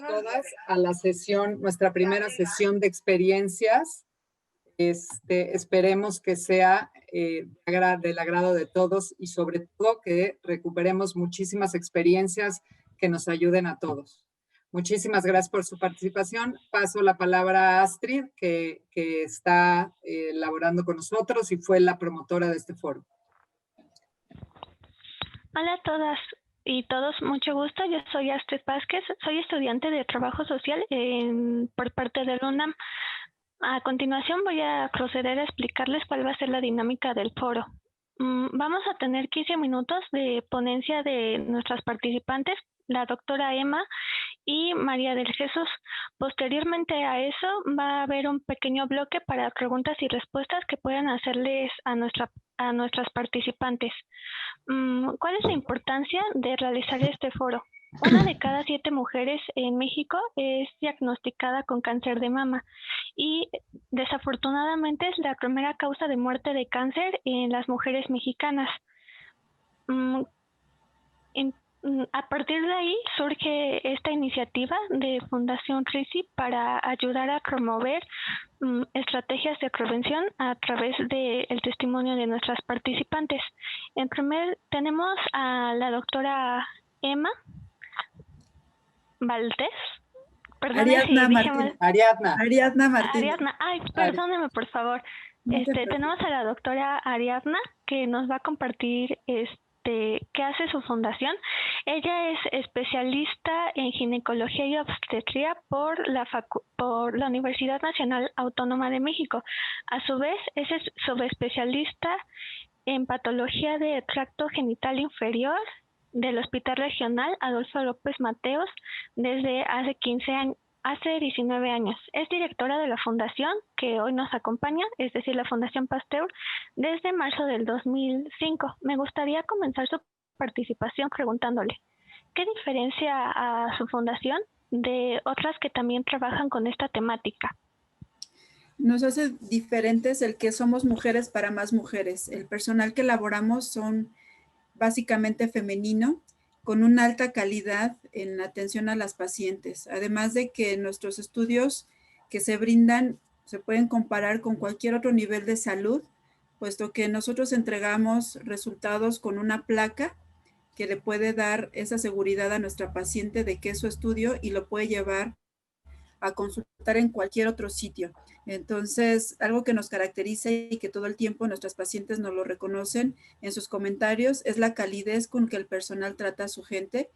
Todas a la sesión, nuestra primera sesión de experiencias. Esperemos que sea del agrado de todos y sobre todo que recuperemos muchísimas experiencias que nos ayuden a todos. Muchísimas gracias por su participación. Paso la palabra a Astrid, que está laborando con nosotros y fue la promotora de este foro. Hola a todas y todos, mucho gusto. Yo soy Astrid Vázquez, soy estudiante de Trabajo Social por parte de la UNAM. A continuación voy a proceder a explicarles cuál va a ser la dinámica del foro. Vamos a tener 15 minutos de ponencia de nuestras participantes, la doctora Emma y María del Jesús. Posteriormente a eso va a haber un pequeño bloque para preguntas y respuestas que puedan hacerles a nuestras participantes. ¿Cuál es la importancia de realizar este foro? 1 de cada 7 mujeres en México es diagnosticada con cáncer de mama y desafortunadamente es la primera causa de muerte de cáncer en las mujeres mexicanas. A partir de ahí surge esta iniciativa de Fundación RISI para ayudar a promover estrategias de prevención a través del testimonio de nuestras participantes. Tenemos a la doctora Emma Valdés. Ariadna Martín. Ariadna Martín. Ariadna, perdóneme por favor. Tenemos a la doctora Ariadna que nos va a compartir qué hace su fundación. Ella es especialista en ginecología y obstetría por la Universidad Nacional Autónoma de México. A su vez, es subespecialista en patología de tracto genital inferior del Hospital Regional Adolfo López Mateos desde hace 19 años. Es directora de la fundación que hoy nos acompaña, es decir, la Fundación Pasteur, desde marzo del 2005. Me gustaría comenzar su participación preguntándole, ¿qué diferencia a su fundación de otras que también trabajan con esta temática? Nos hace diferentes el que somos mujeres para más mujeres. El personal que elaboramos son básicamente femenino, con una alta calidad en atención a las pacientes. Además de que nuestros estudios que se brindan se pueden comparar con cualquier otro nivel de salud, puesto que nosotros entregamos resultados con una placa que le puede dar esa seguridad a nuestra paciente de que es su estudio y lo puede llevar a consultar en cualquier otro sitio. Entonces, algo que nos caracteriza y que todo el tiempo nuestras pacientes nos lo reconocen en sus comentarios es la calidez con que el personal trata a su gente.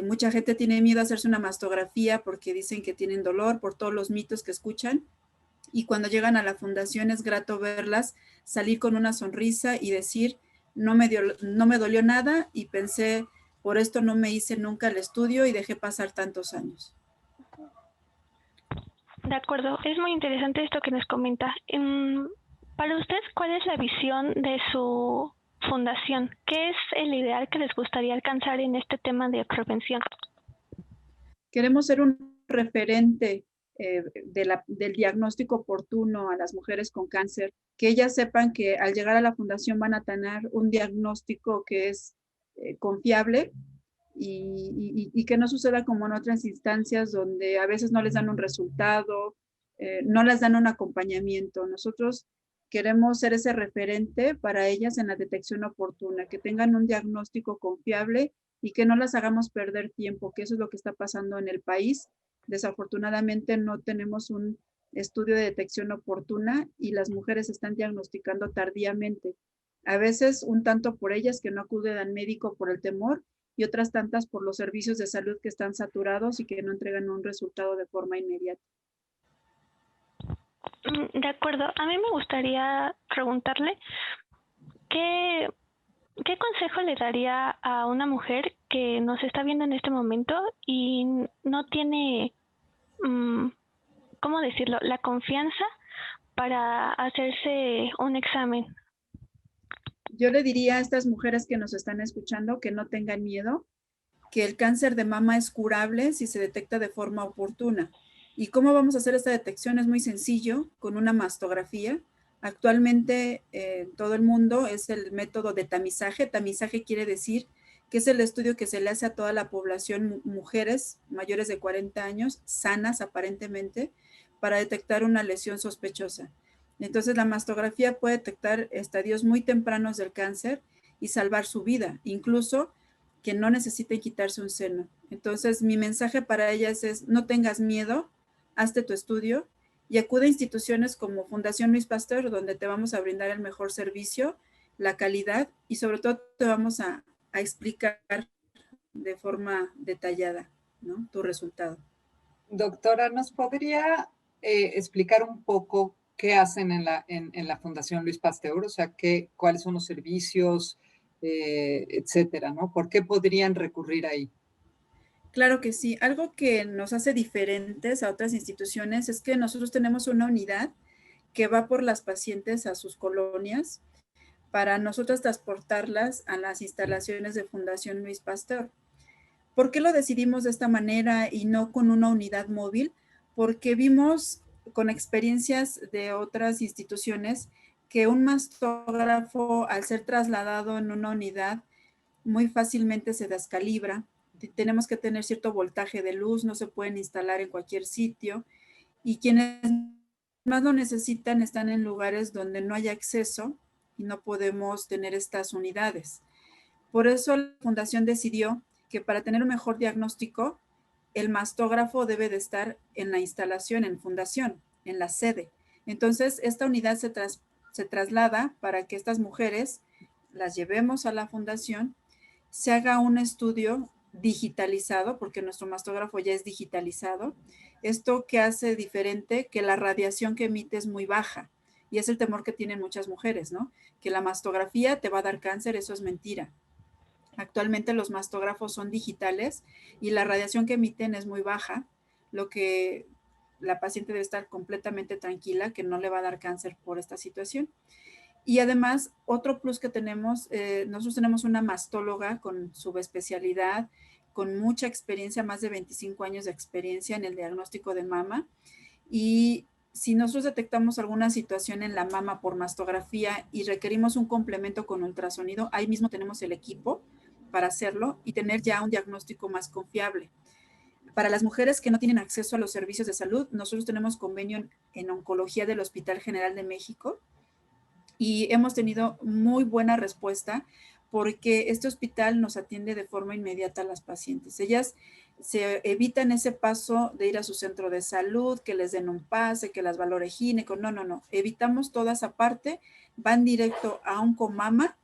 Mucha gente tiene miedo a hacerse una mastografía porque dicen que tienen dolor por todos los mitos que escuchan. Y cuando llegan a la fundación es grato verlas salir con una sonrisa y decir, no me dolió nada y pensé, por esto no me hice nunca el estudio y dejé pasar tantos años. De acuerdo, es muy interesante esto que nos comenta. Para usted, ¿cuál es la visión de su fundación? ¿Qué es el ideal que les gustaría alcanzar en este tema de prevención? Queremos ser un referente del diagnóstico oportuno a las mujeres con cáncer, que ellas sepan que al llegar a la fundación van a tener un diagnóstico que es confiable y que no suceda como en otras instancias donde a veces no les dan un resultado, no les dan un acompañamiento. Nosotros queremos ser ese referente para ellas en la detección oportuna, que tengan un diagnóstico confiable y que no las hagamos perder tiempo, que eso es lo que está pasando en el país. Desafortunadamente no tenemos un estudio de detección oportuna y las mujeres están diagnosticando tardíamente. A veces un tanto por ellas que no acuden al médico por el temor y otras tantas por los servicios de salud que están saturados y que no entregan un resultado de forma inmediata. De acuerdo. A mí me gustaría preguntarle ¿qué consejo le daría a una mujer que nos está viendo en este momento y no tiene, ¿cómo decirlo?, la confianza para hacerse un examen? Yo le diría a estas mujeres que nos están escuchando que no tengan miedo, que el cáncer de mama es curable si se detecta de forma oportuna. ¿Y cómo vamos a hacer esta detección? Es muy sencillo, con una mastografía. Actualmente todo el mundo es el método de tamizaje. Tamizaje quiere decir que es el estudio que se le hace a toda la población, mujeres mayores de 40 años, sanas aparentemente, para detectar una lesión sospechosa. Entonces, la mastografía puede detectar estadios muy tempranos del cáncer y salvar su vida, incluso que no necesiten quitarse un seno. Entonces, mi mensaje para ellas es, no tengas miedo, hazte tu estudio y acude a instituciones como Fundación Luis Pasteur, donde te vamos a brindar el mejor servicio, la calidad y sobre todo te vamos a explicar de forma detallada, ¿no?, tu resultado. Doctora, ¿nos podría explicar un poco qué hacen en la Fundación Luis Pasteur? O sea, cuáles son los servicios, etcétera, ¿no? ¿Por qué podrían recurrir ahí? Claro que sí. Algo que nos hace diferentes a otras instituciones es que nosotros tenemos una unidad que va por las pacientes a sus colonias para nosotros transportarlas a las instalaciones de Fundación Luis Pasteur. ¿Por qué lo decidimos de esta manera y no con una unidad móvil? Porque vimos con experiencias de otras instituciones que un mastógrafo, al ser trasladado en una unidad, muy fácilmente se descalibra. Tenemos que tener cierto voltaje de luz, no se pueden instalar en cualquier sitio. Y quienes más lo necesitan están en lugares donde no hay acceso y no podemos tener estas unidades. Por eso la fundación decidió que para tener un mejor diagnóstico, el mastógrafo debe de estar en la instalación, en fundación, en la sede. Entonces, esta unidad se traslada para que estas mujeres las llevemos a la fundación, se haga un estudio digitalizado, porque nuestro mastógrafo ya es digitalizado. Esto que hace diferente, que la radiación que emite es muy baja. Y es el temor que tienen muchas mujeres, ¿no? Que la mastografía te va a dar cáncer, eso es mentira. Actualmente los mastógrafos son digitales y la radiación que emiten es muy baja, lo que la paciente debe estar completamente tranquila que no le va a dar cáncer por esta situación. Y además, otro plus que tenemos, nosotros tenemos una mastóloga con subespecialidad, con mucha experiencia, más de 25 años de experiencia en el diagnóstico de mama. Y si nosotros detectamos alguna situación en la mama por mastografía y requerimos un complemento con ultrasonido, ahí mismo tenemos el equipo para hacerlo y tener ya un diagnóstico más confiable. Para las mujeres que no tienen acceso a los servicios de salud, nosotros tenemos convenio en oncología del Hospital General de México y hemos tenido muy buena respuesta porque este hospital nos atiende de forma inmediata a las pacientes. Ellas se evitan ese paso de ir a su centro de salud, que les den un pase, que las valore gineco. No. Evitamos toda esa parte, van directo a Oncomama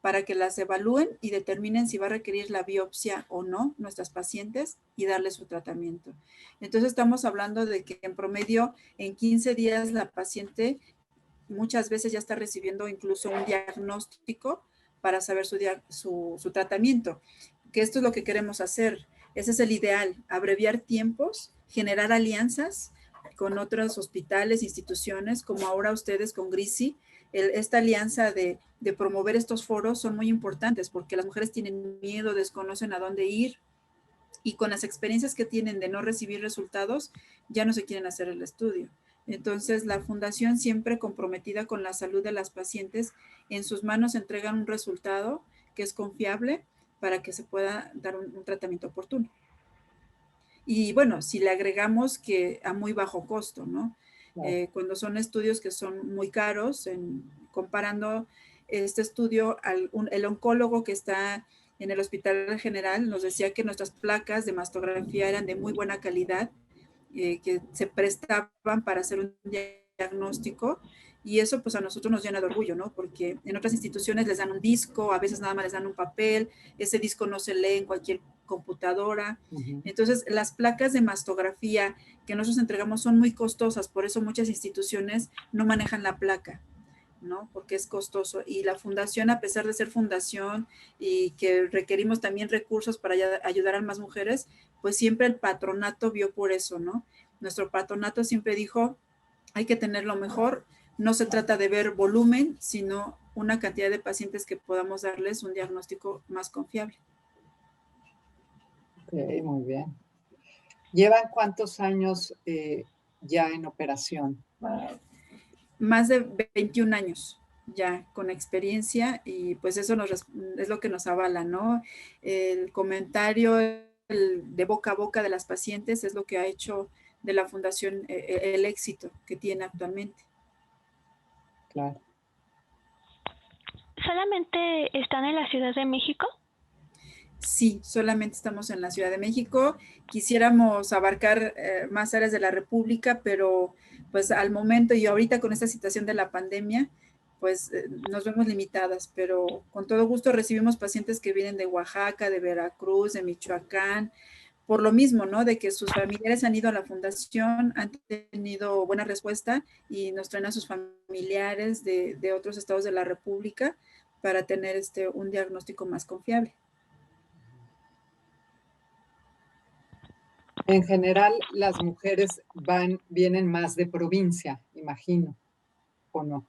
para que las evalúen y determinen si va a requerir la biopsia o no nuestras pacientes y darle su tratamiento. Entonces estamos hablando de que en promedio en 15 días la paciente muchas veces ya está recibiendo incluso un diagnóstico para saber su tratamiento, que esto es lo que queremos hacer. Ese es el ideal, abreviar tiempos, generar alianzas con otros hospitales, instituciones, como ahora ustedes con GRISI. Esta alianza de promover estos foros son muy importantes porque las mujeres tienen miedo, desconocen a dónde ir y con las experiencias que tienen de no recibir resultados, ya no se quieren hacer el estudio. Entonces, la fundación, siempre comprometida con la salud de las pacientes, en sus manos entregan un resultado que es confiable para que se pueda dar un tratamiento oportuno. Y bueno, si le agregamos que a muy bajo costo, ¿no? Claro. Cuando son estudios que son muy caros, comparando este estudio, el oncólogo que está en el Hospital General nos decía que nuestras placas de mastografía eran de muy buena calidad, que se prestaban para hacer un diagnóstico y eso pues a nosotros nos llena de orgullo, ¿no? Porque en otras instituciones les dan un disco, a veces nada más les dan un papel, ese disco no se lee en cualquier computadora. Entonces, las placas de mastografía que nosotros entregamos son muy costosas, por eso muchas instituciones no manejan la placa, ¿no? Porque es costoso. Y la fundación, a pesar de ser fundación y que requerimos también recursos para ayudar a más mujeres, pues siempre el patronato vio por eso, ¿no? Nuestro patronato siempre dijo, hay que tener lo mejor, no se trata de ver volumen, sino una cantidad de pacientes que podamos darles un diagnóstico más confiable. Ok, muy bien. ¿Llevan cuántos años ya en operación? Más de 21 años. ya con experiencia y pues eso es lo que nos avala, ¿no? El comentario de boca a boca de las pacientes es lo que ha hecho de la fundación el éxito que tiene actualmente. Claro. ¿Solamente están en la Ciudad de México? Sí, solamente estamos en la Ciudad de México. Quisiéramos abarcar más áreas de la República, pero pues al momento y ahorita con esta situación de la pandemia, pues nos vemos limitadas, pero con todo gusto recibimos pacientes que vienen de Oaxaca, de Veracruz, de Michoacán, por lo mismo, ¿no? De que sus familiares han ido a la fundación, han tenido buena respuesta y nos traen a sus familiares de otros estados de la República para tener un diagnóstico más confiable. En general, las mujeres vienen más de provincia, imagino, ¿o no?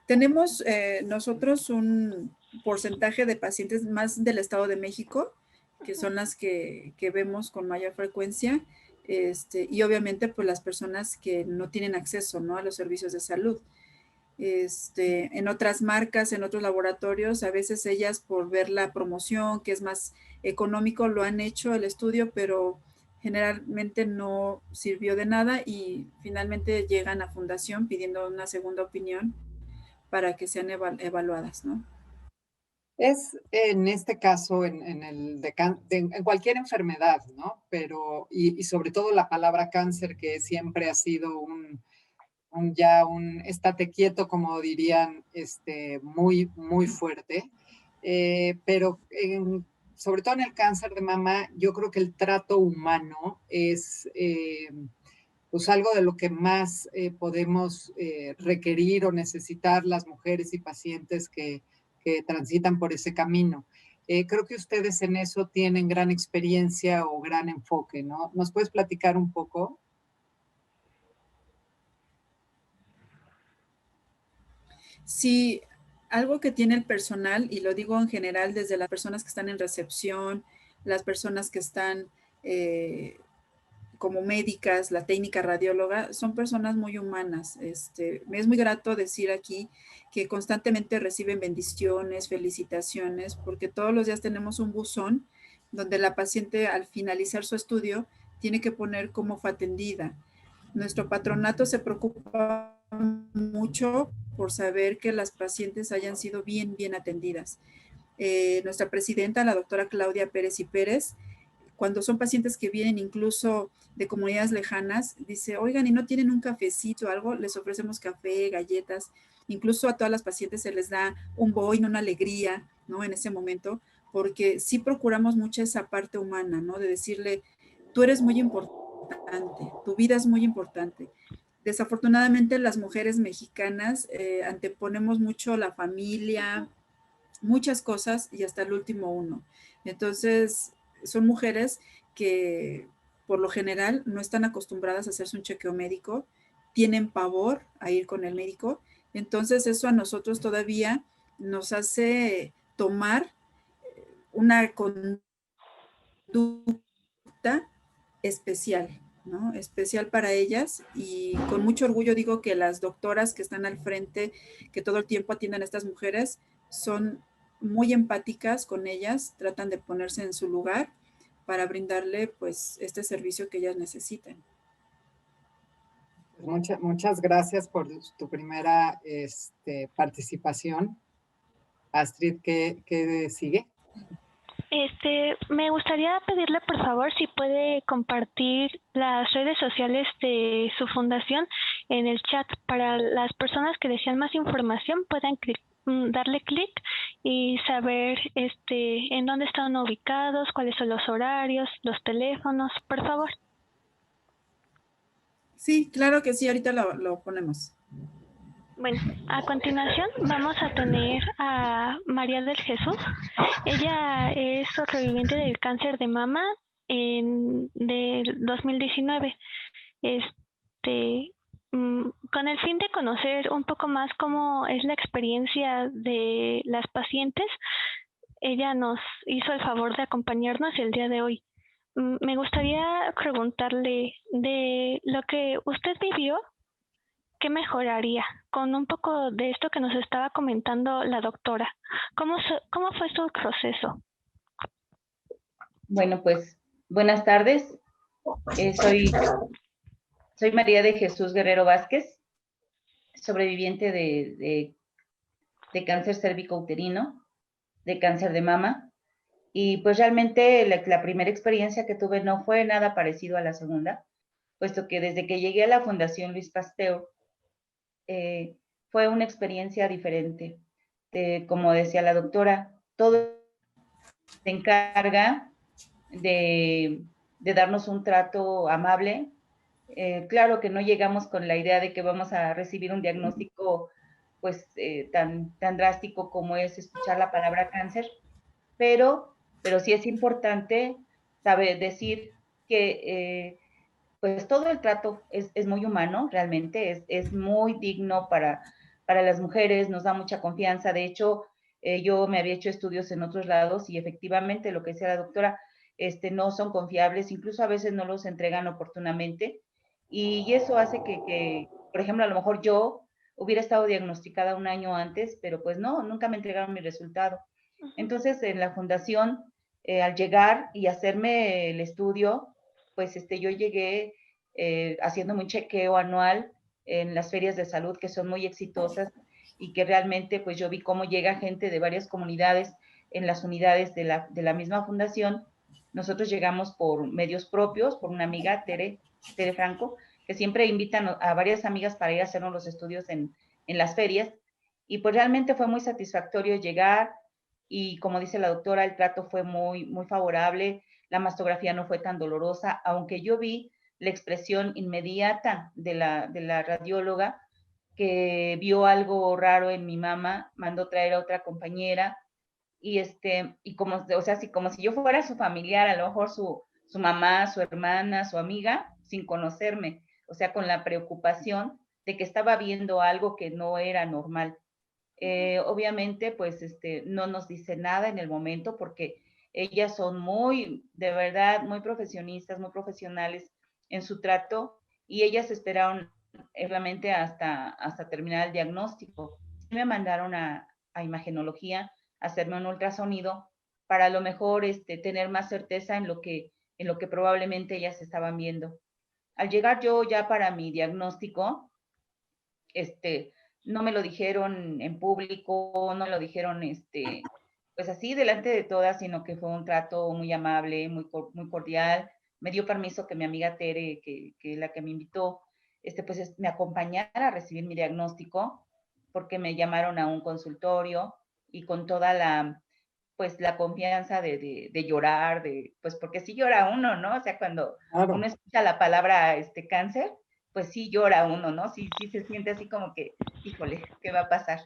Tenemos nosotros un porcentaje de pacientes más del Estado de México, que son las que vemos con mayor frecuencia, y obviamente pues las personas que no tienen acceso, ¿no?, a los servicios de salud. En otras marcas, en otros laboratorios, a veces ellas por ver la promoción, que es más económico, lo han hecho el estudio, pero generalmente no sirvió de nada y finalmente llegan a fundación pidiendo una segunda opinión para que sean evaluadas, ¿no? Es en este caso, en cualquier enfermedad, ¿no? Pero, y sobre todo la palabra cáncer, que siempre ha sido un estate quieto, como dirían, muy, muy fuerte. Pero sobre todo en el cáncer de mama, yo creo que el trato humano es pues algo de lo que más podemos requerir o necesitar las mujeres y pacientes que transitan por ese camino. Creo que ustedes en eso tienen gran experiencia o gran enfoque, ¿no? ¿Nos puedes platicar un poco? Sí, algo que tiene el personal, y lo digo en general desde las personas que están en recepción, las personas que están como médicas, la técnica radióloga, son personas muy humanas. Me es muy grato decir aquí que constantemente reciben bendiciones, felicitaciones, porque todos los días tenemos un buzón donde la paciente al finalizar su estudio tiene que poner cómo fue atendida. Nuestro patronato se preocupa mucho por saber que las pacientes hayan sido bien, bien atendidas. Nuestra presidenta, la doctora Claudia Pérez y Pérez, cuando son pacientes que vienen incluso de comunidades lejanas, dice, oigan, ¿y no tienen un cafecito o algo? Les ofrecemos café, galletas, incluso a todas las pacientes se les da un boin, una alegría, ¿no? En ese momento, porque sí procuramos mucho esa parte humana, ¿no? De decirle, tú eres muy importante, tu vida es muy importante. Desafortunadamente las mujeres mexicanas anteponemos mucho la familia, muchas cosas y hasta el último uno. Entonces, son mujeres que por lo general no están acostumbradas a hacerse un chequeo médico, tienen pavor a ir con el médico, entonces eso a nosotros todavía nos hace tomar una conducta especial, ¿no? Especial para ellas y con mucho orgullo digo que las doctoras que están al frente, que todo el tiempo atienden a estas mujeres, son muy empáticas con ellas, tratan de ponerse en su lugar para brindarle pues este servicio que ellas necesitan. Muchas gracias por tu primera participación. Astrid, ¿qué sigue? Me gustaría pedirle por favor si puede compartir las redes sociales de su fundación en el chat para las personas que desean más información puedan darle clic y saber en dónde están ubicados, cuáles son los horarios, los teléfonos, por favor. Sí, claro que sí, ahorita lo ponemos. Bueno, a continuación vamos a tener a María del Jesús. Ella es sobreviviente del cáncer de mama del 2019. Con el fin de conocer un poco más cómo es la experiencia de las pacientes, ella nos hizo el favor de acompañarnos el día de hoy. Me gustaría preguntarle de lo que usted vivió, ¿qué mejoraría? Con un poco de esto que nos estaba comentando la doctora. ¿Cómo fue su proceso? Bueno, pues buenas tardes. Soy María de Jesús Guerrero Vázquez, sobreviviente de cáncer cérvico-uterino, de cáncer de mama. Y pues realmente la primera experiencia que tuve no fue nada parecido a la segunda, puesto que desde que llegué a la Fundación Luis Pasteur, fue una experiencia diferente. Como decía la doctora, todo se encarga de darnos un trato amable. Claro que no llegamos con la idea de que vamos a recibir un diagnóstico pues tan drástico como es escuchar la palabra cáncer, pero sí es importante saber decir que pues todo el trato es muy humano, realmente es muy digno para las mujeres, nos da mucha confianza. De hecho, yo me había hecho estudios en otros lados y efectivamente lo que decía la doctora, no son confiables, incluso a veces no los entregan oportunamente y eso hace que, por ejemplo, a lo mejor yo hubiera estado diagnosticada un año antes, pero pues no, nunca me entregaron mi resultado. Entonces, en la fundación, al llegar y hacerme el estudio, pues yo llegué haciendo un chequeo anual en las ferias de salud que son muy exitosas y que realmente pues yo vi cómo llega gente de varias comunidades en las unidades de la misma fundación. Nosotros llegamos por medios propios, por una amiga, Tere Franco, que siempre invitan a varias amigas para ir a hacernos los estudios en las ferias. Y pues realmente fue muy satisfactorio llegar y como dice la doctora, el trato fue muy, muy favorable, la mastografía no fue tan dolorosa, aunque yo vi la expresión inmediata de la radióloga que vio algo raro en mi mama, mandó traer a otra compañera y como, o sea, como si yo fuera su familiar, a lo mejor su mamá, su hermana, su amiga, sin conocerme, o sea, con la preocupación de que estaba viendo algo que no era normal. Obviamente, pues, no nos dice nada en el momento porque ellas son muy, de verdad, muy profesionistas, muy profesionales en su trato y ellas esperaron realmente hasta terminar el diagnóstico. Me mandaron a imagenología, a hacerme un ultrasonido para a lo mejor tener más certeza en lo que probablemente ellas estaban viendo. Al llegar yo ya para mi diagnóstico, no me lo dijeron en público, no me lo dijeron, pues así delante de todas, sino que fue un trato muy amable, muy, muy cordial. Me dio permiso que mi amiga Tere, que es la que me invitó, pues me acompañara a recibir mi diagnóstico, porque me llamaron a un consultorio y con toda pues la confianza de llorar, pues porque sí llora uno, ¿no? O sea, cuando uno escucha la palabra cáncer, pues sí llora uno, ¿no? Sí se siente así como que, híjole, ¿qué va a pasar?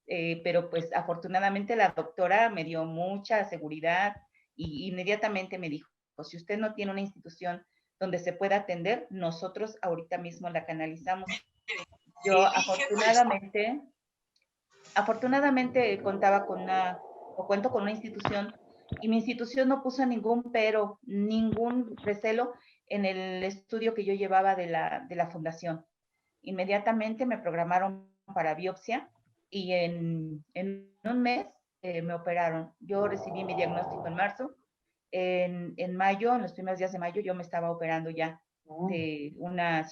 Pero pues afortunadamente la doctora me dio mucha seguridad y inmediatamente me dijo, pues si usted no tiene una institución donde se pueda atender, nosotros ahorita mismo la canalizamos. Yo afortunadamente cuento con una institución y mi institución no puso ningún pero, ningún recelo en el estudio que yo llevaba de la fundación. Inmediatamente me programaron para biopsia y en un mes me operaron. Yo recibí mi diagnóstico en marzo. En mayo, en los primeros días de mayo, yo me estaba operando ya de una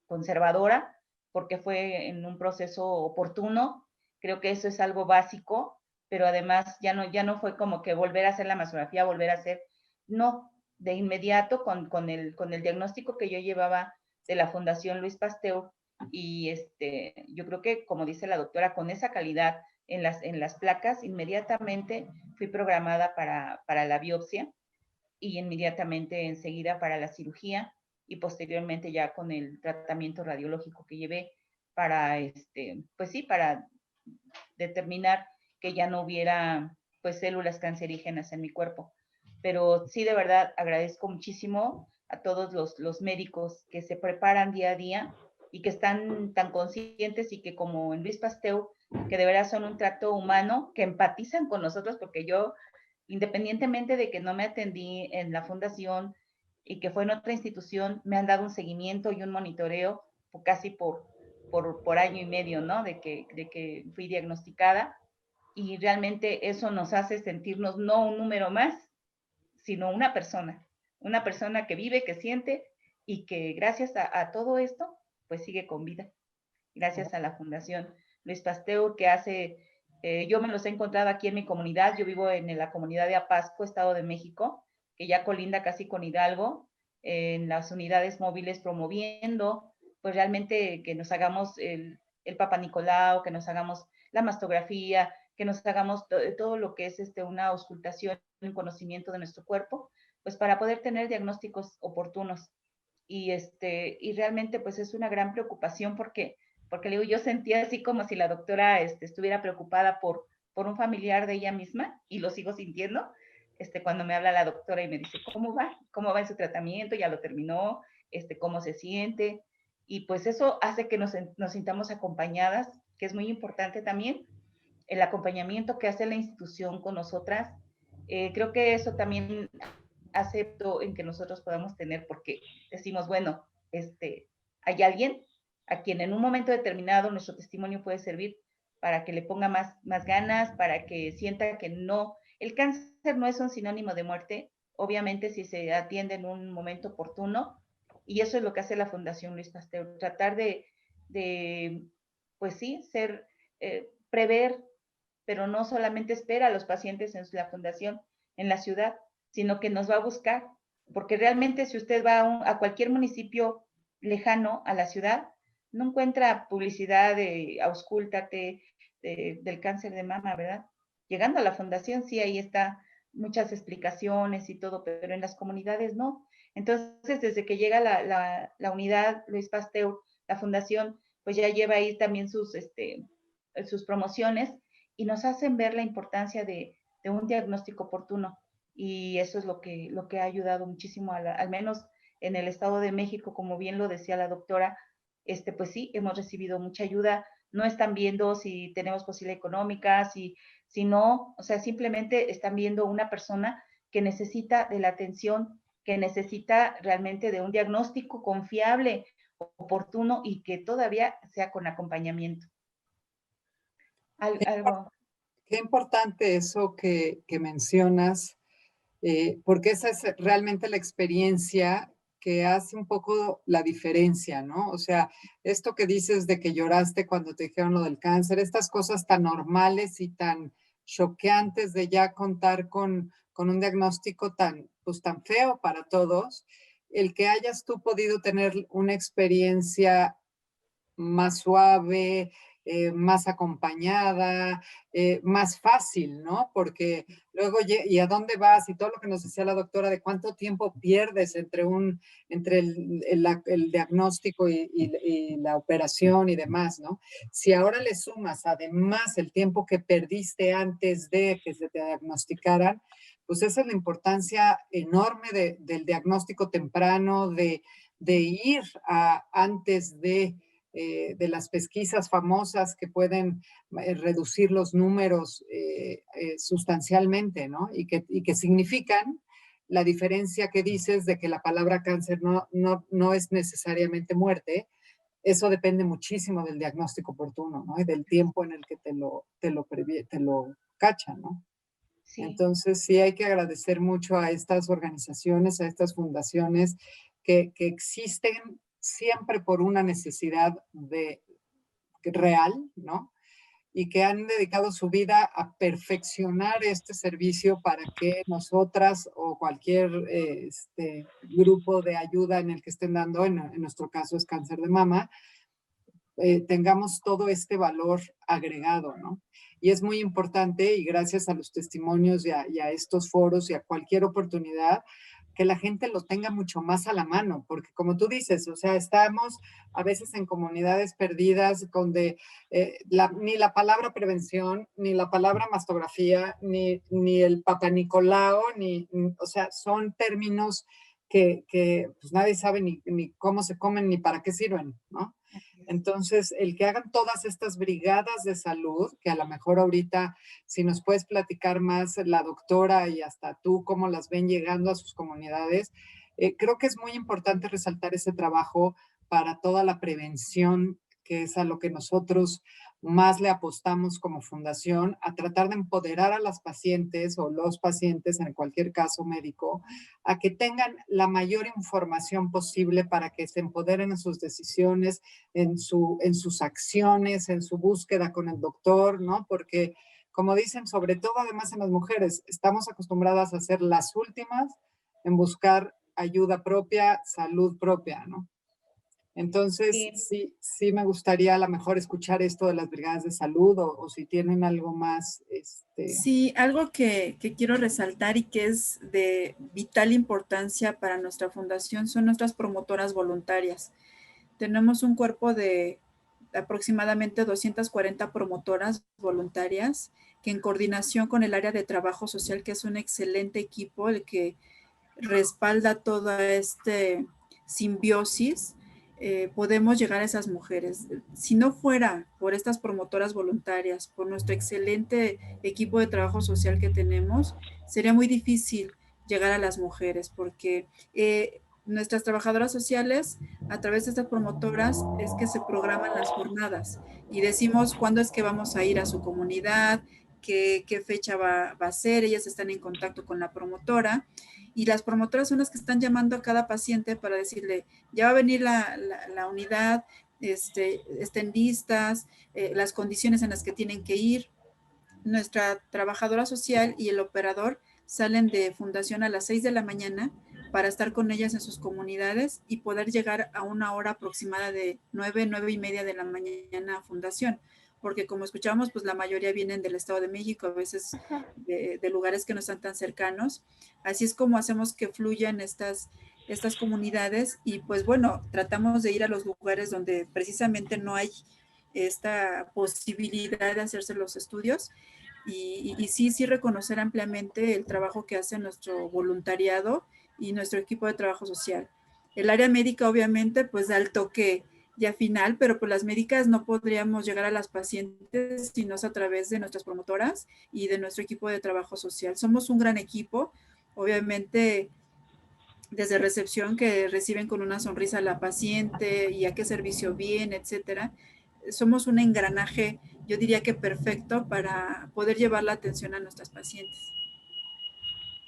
conservadora porque fue en un proceso oportuno. Creo que eso es algo básico, pero además ya no fue como que volver a hacer la mastografía, volver a hacer, no, de inmediato con el diagnóstico que yo llevaba de la Fundación Luis Pasteur y yo creo que, como dice la doctora, con esa calidad en las placas, inmediatamente fui programada para la biopsia y inmediatamente enseguida para la cirugía y posteriormente ya con el tratamiento radiológico que llevé para, pues sí, para determinar que ya no hubiera pues células cancerígenas en mi cuerpo. Pero sí, de verdad, agradezco muchísimo a todos los médicos que se preparan día a día y que están tan conscientes y que como en Luis Pasteur, que de verdad son un trato humano, que empatizan con nosotros, porque yo, independientemente de que no me atendí en la fundación y que fue en otra institución, me han dado un seguimiento y un monitoreo casi por por año y medio, ¿no? De que fui diagnosticada, y realmente eso nos hace sentirnos no un número más, sino una persona que vive, que siente y que gracias a todo esto, pues sigue con vida. Gracias a la Fundación Luis Pasteur que hace, yo me los he encontrado aquí en mi comunidad, yo vivo en la comunidad de Apasco, Estado de México, que ya colinda casi con Hidalgo, en las unidades móviles promoviendo, pues realmente que nos hagamos el Papa Nicolau, que nos hagamos la mastografía, que nos hagamos todo lo que es una auscultación, un conocimiento de nuestro cuerpo, pues para poder tener diagnósticos oportunos. Y realmente pues es una gran preocupación porque le digo, yo sentía así como si la doctora estuviera preocupada por un familiar de ella misma, y lo sigo sintiendo, cuando me habla la doctora y me dice, ¿cómo va? ¿Cómo va en su tratamiento? ¿Ya lo terminó? ¿Cómo se siente? Y pues eso hace que nos sintamos acompañadas, que es muy importante también, el acompañamiento que hace la institución con nosotras. Creo que eso también acepto en que nosotros podamos tener, porque decimos, bueno, hay alguien a quien en un momento determinado nuestro testimonio puede servir para que le ponga más ganas, para que sienta que no, el cáncer no es un sinónimo de muerte, obviamente si se atiende en un momento oportuno, y eso es lo que hace la Fundación Luis Pasteur, tratar de pues sí, prever, pero no solamente espera a los pacientes en la fundación, en la ciudad, sino que nos va a buscar, porque realmente si usted va a cualquier municipio lejano a la ciudad, no encuentra publicidad de auscúltate del cáncer de mama, ¿verdad? Llegando a la fundación, sí, ahí está muchas explicaciones y todo, pero en las comunidades no. Entonces, desde que llega la unidad Luis Pasteur, la fundación, pues ya lleva ahí también sus promociones, y nos hacen ver la importancia de un diagnóstico oportuno. Y eso es lo que ha ayudado muchísimo, al menos en el Estado de México, como bien lo decía la doctora, pues sí, hemos recibido mucha ayuda. No están viendo si tenemos posibilidad económica, si no, o sea, simplemente están viendo una persona que necesita de la atención, que necesita realmente de un diagnóstico confiable, oportuno, y que todavía sea con acompañamiento. Algo. Qué importante eso que mencionas, porque esa es realmente la experiencia que hace un poco la diferencia, ¿no? O sea, esto que dices de que lloraste cuando te dijeron lo del cáncer, estas cosas tan normales y tan choqueantes de ya contar con un diagnóstico pues, tan feo para todos, el que hayas tú podido tener una experiencia más suave, más acompañada, más fácil, ¿no? Porque luego, ¿y a dónde vas? Y todo lo que nos decía la doctora de cuánto tiempo pierdes entre el diagnóstico y la operación y demás, ¿no? Si ahora le sumas además el tiempo que perdiste antes de que se te diagnosticaran, pues esa es la importancia enorme del diagnóstico temprano, de ir antes de las pesquisas famosas que pueden reducir los números sustancialmente, ¿no? Y que significan la diferencia que dices de que la palabra cáncer no es necesariamente muerte. Eso depende muchísimo del diagnóstico oportuno, ¿no? Y del tiempo en el que te lo cachan, ¿no? Sí. Entonces, sí hay que agradecer mucho a estas organizaciones, a estas fundaciones que existen siempre por una necesidad real, ¿no? Y que han dedicado su vida a perfeccionar este servicio para que nosotras o cualquier grupo de ayuda en el que estén dando, en nuestro caso es cáncer de mama, tengamos todo este valor agregado, ¿no? Y es muy importante, y gracias a los testimonios y a estos foros y a cualquier oportunidad, que la gente lo tenga mucho más a la mano, porque como tú dices, o sea, estamos a veces en comunidades perdidas donde ni la palabra prevención, ni la palabra mastografía, ni el Papa Nicolau, o sea, son términos que pues nadie sabe ni cómo se comen ni para qué sirven, ¿no? Entonces, el que hagan todas estas brigadas de salud, que a lo mejor ahorita, si nos puedes platicar más la doctora y hasta tú, cómo las ven llegando a sus comunidades, creo que es muy importante resaltar ese trabajo para toda la prevención que es a lo que nosotros más le apostamos como fundación, a tratar de empoderar a las pacientes o los pacientes, en cualquier caso médico, a que tengan la mayor información posible para que se empoderen en sus decisiones, en sus acciones, en su búsqueda con el doctor, ¿no? Porque, como dicen, sobre todo además en las mujeres, estamos acostumbradas a ser las últimas en buscar ayuda propia, salud propia, ¿no? Entonces, Sí. sí me gustaría a lo mejor escuchar esto de las brigadas de salud o si tienen algo más. Sí, algo que quiero resaltar y que es de vital importancia para nuestra fundación son nuestras promotoras voluntarias. Tenemos un cuerpo de aproximadamente 240 promotoras voluntarias que en coordinación con el área de trabajo social, que es un excelente equipo, el que respalda toda este simbiosis, podemos llegar a esas mujeres. Si no fuera por estas promotoras voluntarias, por nuestro excelente equipo de trabajo social que tenemos, sería muy difícil llegar a las mujeres porque nuestras trabajadoras sociales, a través de estas promotoras, es que se programan las jornadas y decimos cuándo es que vamos a ir a su comunidad, qué fecha va a ser, ellas están en contacto con la promotora y las promotoras son las que están llamando a cada paciente para decirle, ya va a venir la unidad, estén listas, las condiciones en las que tienen que ir. Nuestra trabajadora social y el operador salen de fundación a las 6 de la mañana para estar con ellas en sus comunidades y poder llegar a una hora aproximada de 9 y media de la mañana a fundación. Porque como escuchamos, pues la mayoría vienen del Estado de México, a veces de lugares que no están tan cercanos. Así es como hacemos que fluyan estas comunidades y pues bueno, tratamos de ir a los lugares donde precisamente no hay esta posibilidad de hacerse los estudios y sí reconocer ampliamente el trabajo que hace nuestro voluntariado y nuestro equipo de trabajo social. El área médica obviamente pues da el toque ya final, pero pues las médicas no podríamos llegar a las pacientes si no es a través de nuestras promotoras y de nuestro equipo de trabajo social. Somos un gran equipo, obviamente desde recepción que reciben con una sonrisa a la paciente y a qué servicio bien, etcétera. Somos un engranaje, yo diría que perfecto para poder llevar la atención a nuestras pacientes.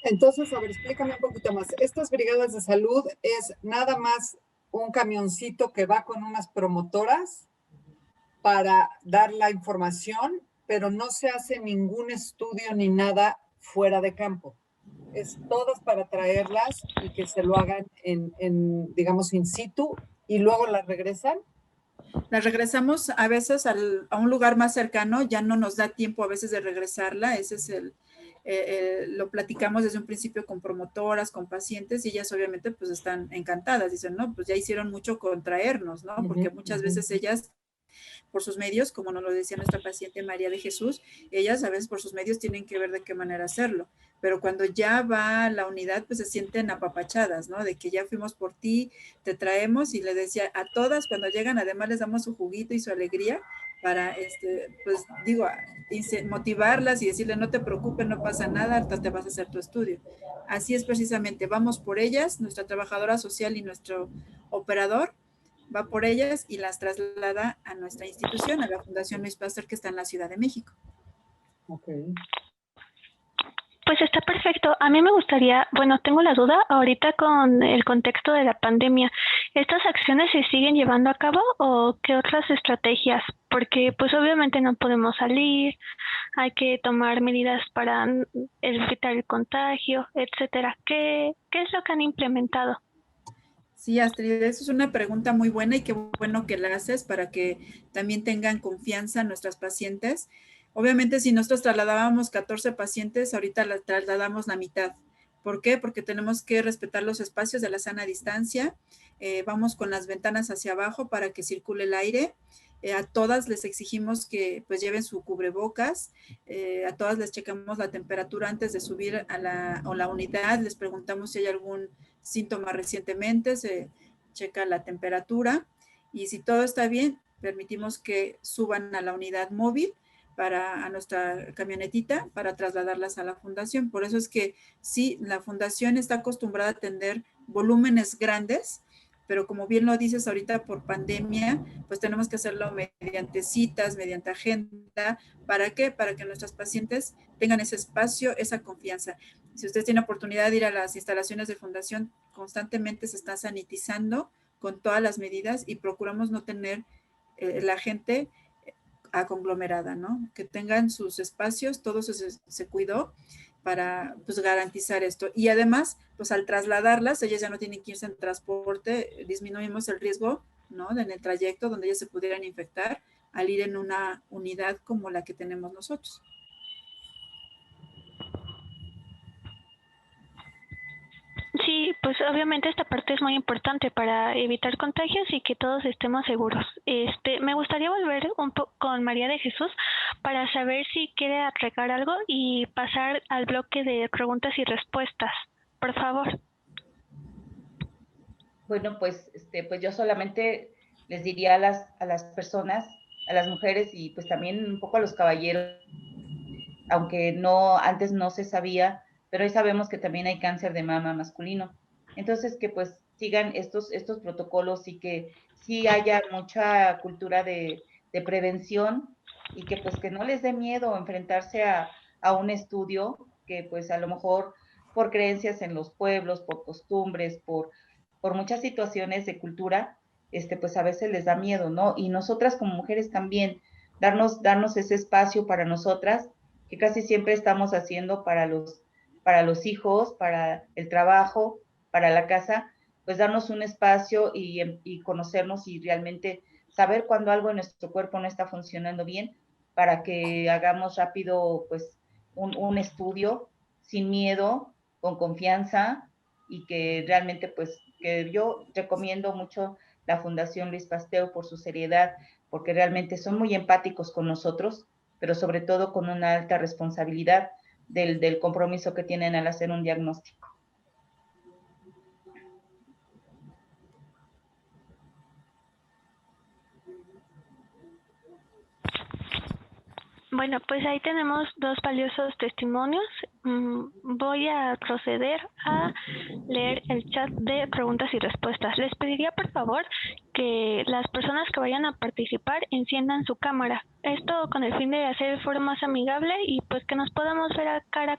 Entonces, a ver, explícame un poquito más. Estas brigadas de salud es nada más un camioncito que va con unas promotoras para dar la información, pero no se hace ningún estudio ni nada fuera de campo. Es todas para traerlas y que se lo hagan digamos, in situ y luego las regresan. La regresamos a veces a un lugar más cercano, ya no nos da tiempo a veces de regresarla, ese es lo platicamos desde un principio con promotoras, con pacientes, y ellas obviamente pues están encantadas, dicen, no, pues ya hicieron mucho con traernos, ¿no? Porque muchas veces ellas por sus medios, como nos lo decía nuestra paciente María de Jesús, ellas a veces por sus medios tienen que ver de qué manera hacerlo, pero cuando ya va a la unidad, pues se sienten apapachadas, ¿no? De que ya fuimos por ti, te traemos, y le decía a todas cuando llegan, además les damos su juguito y su alegría para, pues digo, motivarlas y decirle, no te preocupes, no pasa nada, ahorita te vas a hacer tu estudio. Así es precisamente, vamos por ellas, nuestra trabajadora social y nuestro operador va por ellas y las traslada a nuestra institución, a la Fundación Luis Pasteur, que está en la Ciudad de México. Okay. Pues está perfecto. A mí me gustaría, bueno, tengo la duda ahorita con el contexto de la pandemia. ¿Estas acciones se siguen llevando a cabo o qué otras estrategias? Porque pues obviamente no podemos salir, hay que tomar medidas para evitar el contagio, etcétera. ¿Qué es lo que han implementado? Sí, Astrid, eso es una pregunta muy buena y qué bueno que la haces para que también tengan confianza nuestras pacientes. Obviamente, si nosotros trasladábamos 14 pacientes, ahorita la trasladamos la mitad. ¿Por qué? Porque tenemos que respetar los espacios de la sana distancia. Vamos con las ventanas hacia abajo para que circule el aire. A todas les exigimos que pues lleven su cubrebocas. A todas les checamos la temperatura antes de subir a la unidad. Les preguntamos si hay algún síntoma recientemente, se checa la temperatura y si todo está bien, permitimos que suban a la unidad móvil a nuestra camionetita para trasladarlas a la fundación. Por eso es que sí, la fundación está acostumbrada a atender volúmenes grandes, pero como bien lo dices ahorita por pandemia, pues tenemos que hacerlo mediante citas, mediante agenda. ¿Para qué? Para que nuestros pacientes tengan ese espacio, esa confianza. Si usted tiene oportunidad de ir a las instalaciones de fundación, constantemente se está sanitizando con todas las medidas y procuramos no tener la gente conglomerada, ¿no? Que tengan sus espacios, todo se cuidó para pues garantizar esto. Y además, pues al trasladarlas, ellas ya no tienen que irse en transporte, disminuimos el riesgo, ¿no? En el trayecto donde ellas se pudieran infectar al ir en una unidad como la que tenemos nosotros. Sí, pues obviamente esta parte es muy importante para evitar contagios y que todos estemos seguros. Me gustaría volver un poco con María de Jesús para saber si quiere agregar algo y pasar al bloque de preguntas y respuestas. Por favor. Bueno, pues, pues yo solamente les diría a las personas, a las mujeres y pues también un poco a los caballeros, aunque no, antes no se sabía, pero hoy sabemos que también hay cáncer de mama masculino. Entonces, que pues sigan estos protocolos y que sí haya mucha cultura de prevención y que pues que no les dé miedo enfrentarse a un estudio que pues a lo mejor por creencias en los pueblos, por costumbres, por muchas situaciones de cultura, pues a veces les da miedo, ¿no? Y nosotras como mujeres también, darnos ese espacio para nosotras, que casi siempre estamos haciendo para los hijos, para el trabajo, para la casa, pues darnos un espacio y conocernos y realmente saber cuando algo en nuestro cuerpo no está funcionando bien, para que hagamos rápido pues un estudio sin miedo, con confianza y que realmente pues que yo recomiendo mucho la Fundación Luis Pasteur por su seriedad, porque realmente son muy empáticos con nosotros, pero sobre todo con una alta responsabilidad del compromiso que tienen al hacer un diagnóstico. Bueno, pues ahí tenemos dos valiosos testimonios. Voy a proceder a leer el chat de preguntas y respuestas. Les pediría por favor que las personas que vayan a participar enciendan su cámara. Esto con el fin de hacer el foro más amigable y pues que nos podamos ver a cara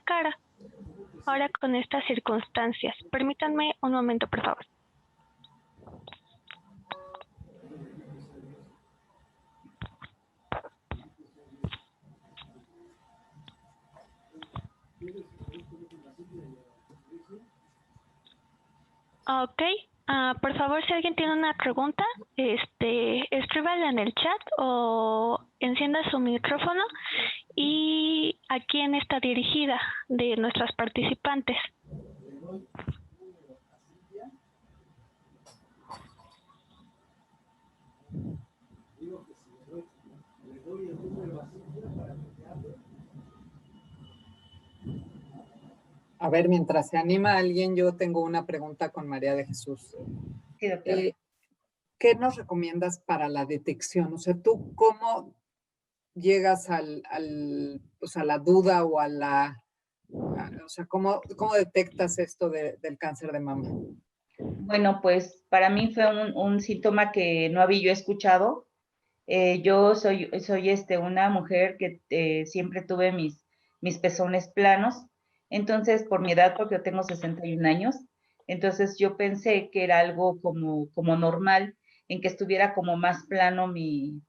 ahora con estas circunstancias. Permítanme un momento, por favor. Ok, por favor, si alguien tiene una pregunta, escríbala en el chat o encienda su micrófono y a quién está dirigida de nuestras participantes. A ver, mientras se anima alguien, yo tengo una pregunta con María de Jesús. Sí, doctora. ¿Qué nos recomiendas para la detección? O sea, ¿tú cómo llegas a la duda o o sea, ¿cómo detectas esto del cáncer de mama? Bueno, pues para mí fue un síntoma que no había yo escuchado. Yo soy una mujer que siempre tuve mis pezones planos. Entonces, por mi edad, porque yo tengo 61 años, entonces yo pensé que era algo como normal, en que estuviera como más plano mi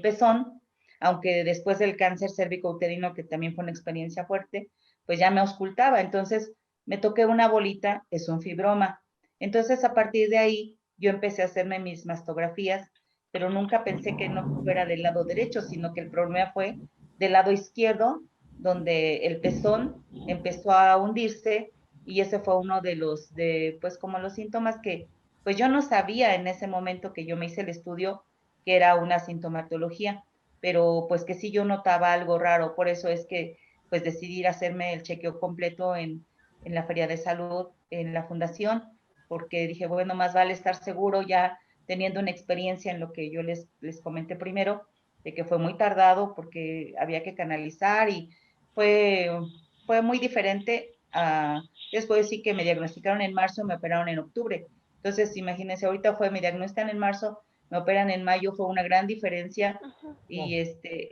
pezón, aunque después del cáncer cérvico-uterino, que también fue una experiencia fuerte, pues ya me auscultaba. Entonces, me toqué una bolita, es un fibroma. Entonces, a partir de ahí, yo empecé a hacerme mis mastografías, pero nunca pensé que no fuera del lado derecho, sino que el problema fue del lado izquierdo, donde el pezón empezó a hundirse y ese fue uno pues como los síntomas que pues yo no sabía en ese momento que yo me hice el estudio que era una sintomatología, pero pues que sí yo notaba algo raro, por eso es que pues decidí hacerme el chequeo completo en la Feria de Salud, en la fundación, porque dije, bueno, más vale estar seguro ya teniendo una experiencia en lo que yo les comenté primero, de que fue muy tardado porque había que canalizar y fue muy diferente a, les puedo decir que me diagnosticaron en marzo y me operaron en octubre. Entonces, imagínense, ahorita fue, me diagnostican en marzo, me operan en mayo, fue una gran diferencia. Y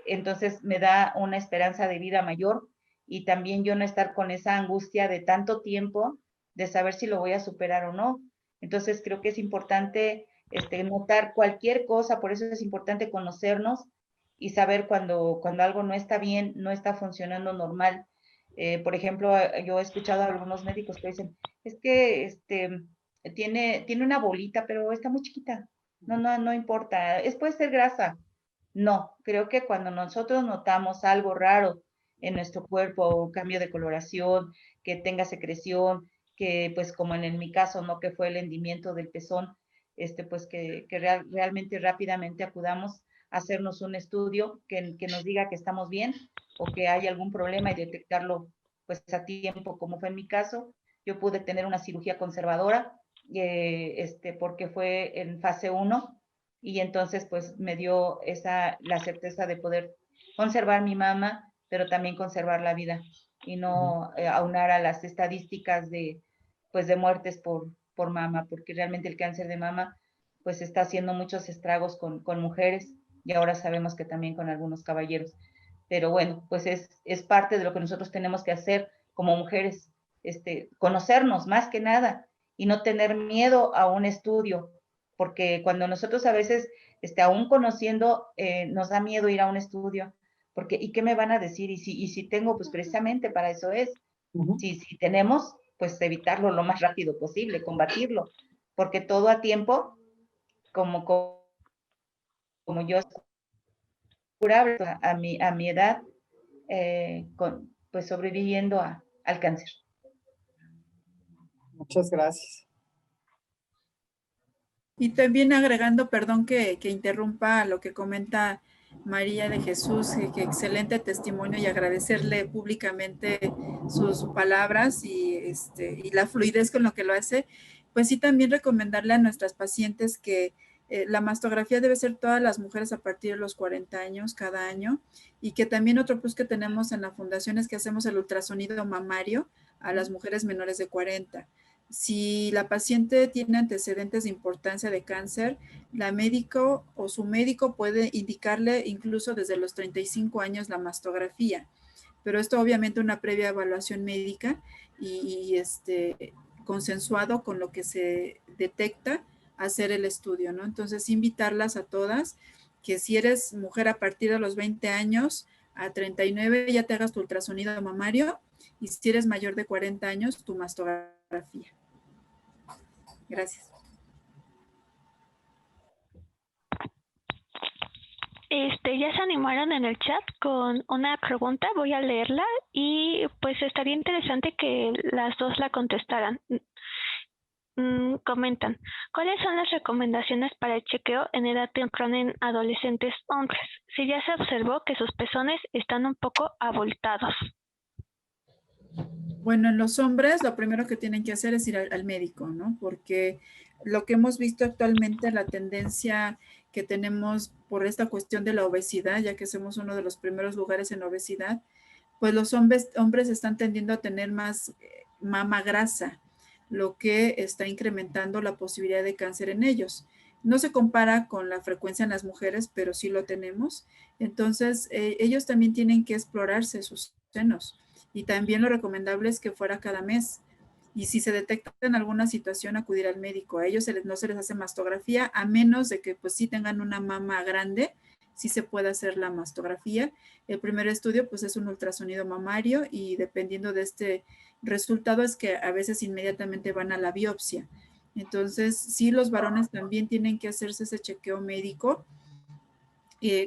entonces me da una esperanza de vida mayor, y también yo no estar con esa angustia de tanto tiempo de saber si lo voy a superar o no. Entonces creo que es importante notar cualquier cosa, por eso es importante conocernos y saber cuando algo no está bien, no está funcionando normal. Por ejemplo, yo he escuchado a algunos médicos que dicen, es que tiene una bolita, pero está muy chiquita. No importa, puede ser grasa. No, creo que cuando nosotros notamos algo raro en nuestro cuerpo, un cambio de coloración, que tenga secreción, que pues como en mi caso, ¿no? Que fue el hendimiento del pezón, pues que realmente rápidamente acudamos a hacernos un estudio que nos diga que estamos bien o que hay algún problema y detectarlo pues a tiempo, como fue en mi caso. Yo pude tener una cirugía conservadora porque fue en fase 1, y entonces pues me dio la certeza de poder conservar mi mama, pero también conservar la vida y no aunar a las estadísticas de muertes por mama, porque realmente el cáncer de mama pues está haciendo muchos estragos con mujeres, y ahora sabemos que también con algunos caballeros. Pero bueno, pues es parte de lo que nosotros tenemos que hacer como mujeres, conocernos más que nada y no tener miedo a un estudio, porque cuando nosotros a veces, aún conociendo, nos da miedo ir a un estudio, porque ¿y qué me van a decir? Y si tengo, pues precisamente para eso es. Si tenemos, pues evitarlo lo más rápido posible, combatirlo, porque todo a tiempo, como yo curable a mi edad, pues sobreviviendo al cáncer. Muchas gracias. Y también agregando, perdón que interrumpa lo que comenta María de Jesús, que excelente testimonio, y agradecerle públicamente sus palabras y la fluidez con lo que lo hace. Pues sí, también recomendarle a nuestras pacientes que la mastografía debe ser todas las mujeres a partir de los 40 años cada año, y que también otro plus que tenemos en la fundación es que hacemos el ultrasonido mamario a las mujeres menores de 40. Si la paciente tiene antecedentes de importancia de cáncer, la médico o su médico puede indicarle incluso desde los 35 años la mastografía, pero esto obviamente una previa evaluación médica y consensuado con lo que se detecta hacer el estudio, ¿no? Entonces, invitarlas a todas que si eres mujer a partir de los 20 años a 39 ya te hagas tu ultrasonido mamario, y si eres mayor de 40 años, tu mastografía. Gracias. Ya se animaron en el chat con una pregunta, voy a leerla y pues estaría interesante que las dos la contestaran. Comentan, ¿cuáles son las recomendaciones para el chequeo en edad temprana en adolescentes hombres? Si ya se observó que sus pezones están un poco abultados. Bueno, en los hombres lo primero que tienen que hacer es ir al médico, ¿no? Porque lo que hemos visto actualmente, la tendencia que tenemos por esta cuestión de la obesidad, ya que somos uno de los primeros lugares en obesidad, pues los hombres están tendiendo a tener más mama grasa, lo que está incrementando la posibilidad de cáncer en ellos. No se compara con la frecuencia en las mujeres, pero sí lo tenemos. Entonces, ellos también tienen que explorarse sus senos. Y también lo recomendable es que fuera cada mes. Y si se detecta en alguna situación, acudir al médico. A ellos no se les hace mastografía, a menos de que pues sí tengan una mama grande, sí se puede hacer la mastografía. El primer estudio pues es un ultrasonido mamario, y dependiendo de este resultado es que a veces inmediatamente van a la biopsia. Entonces, sí, los varones también tienen que hacerse ese chequeo médico.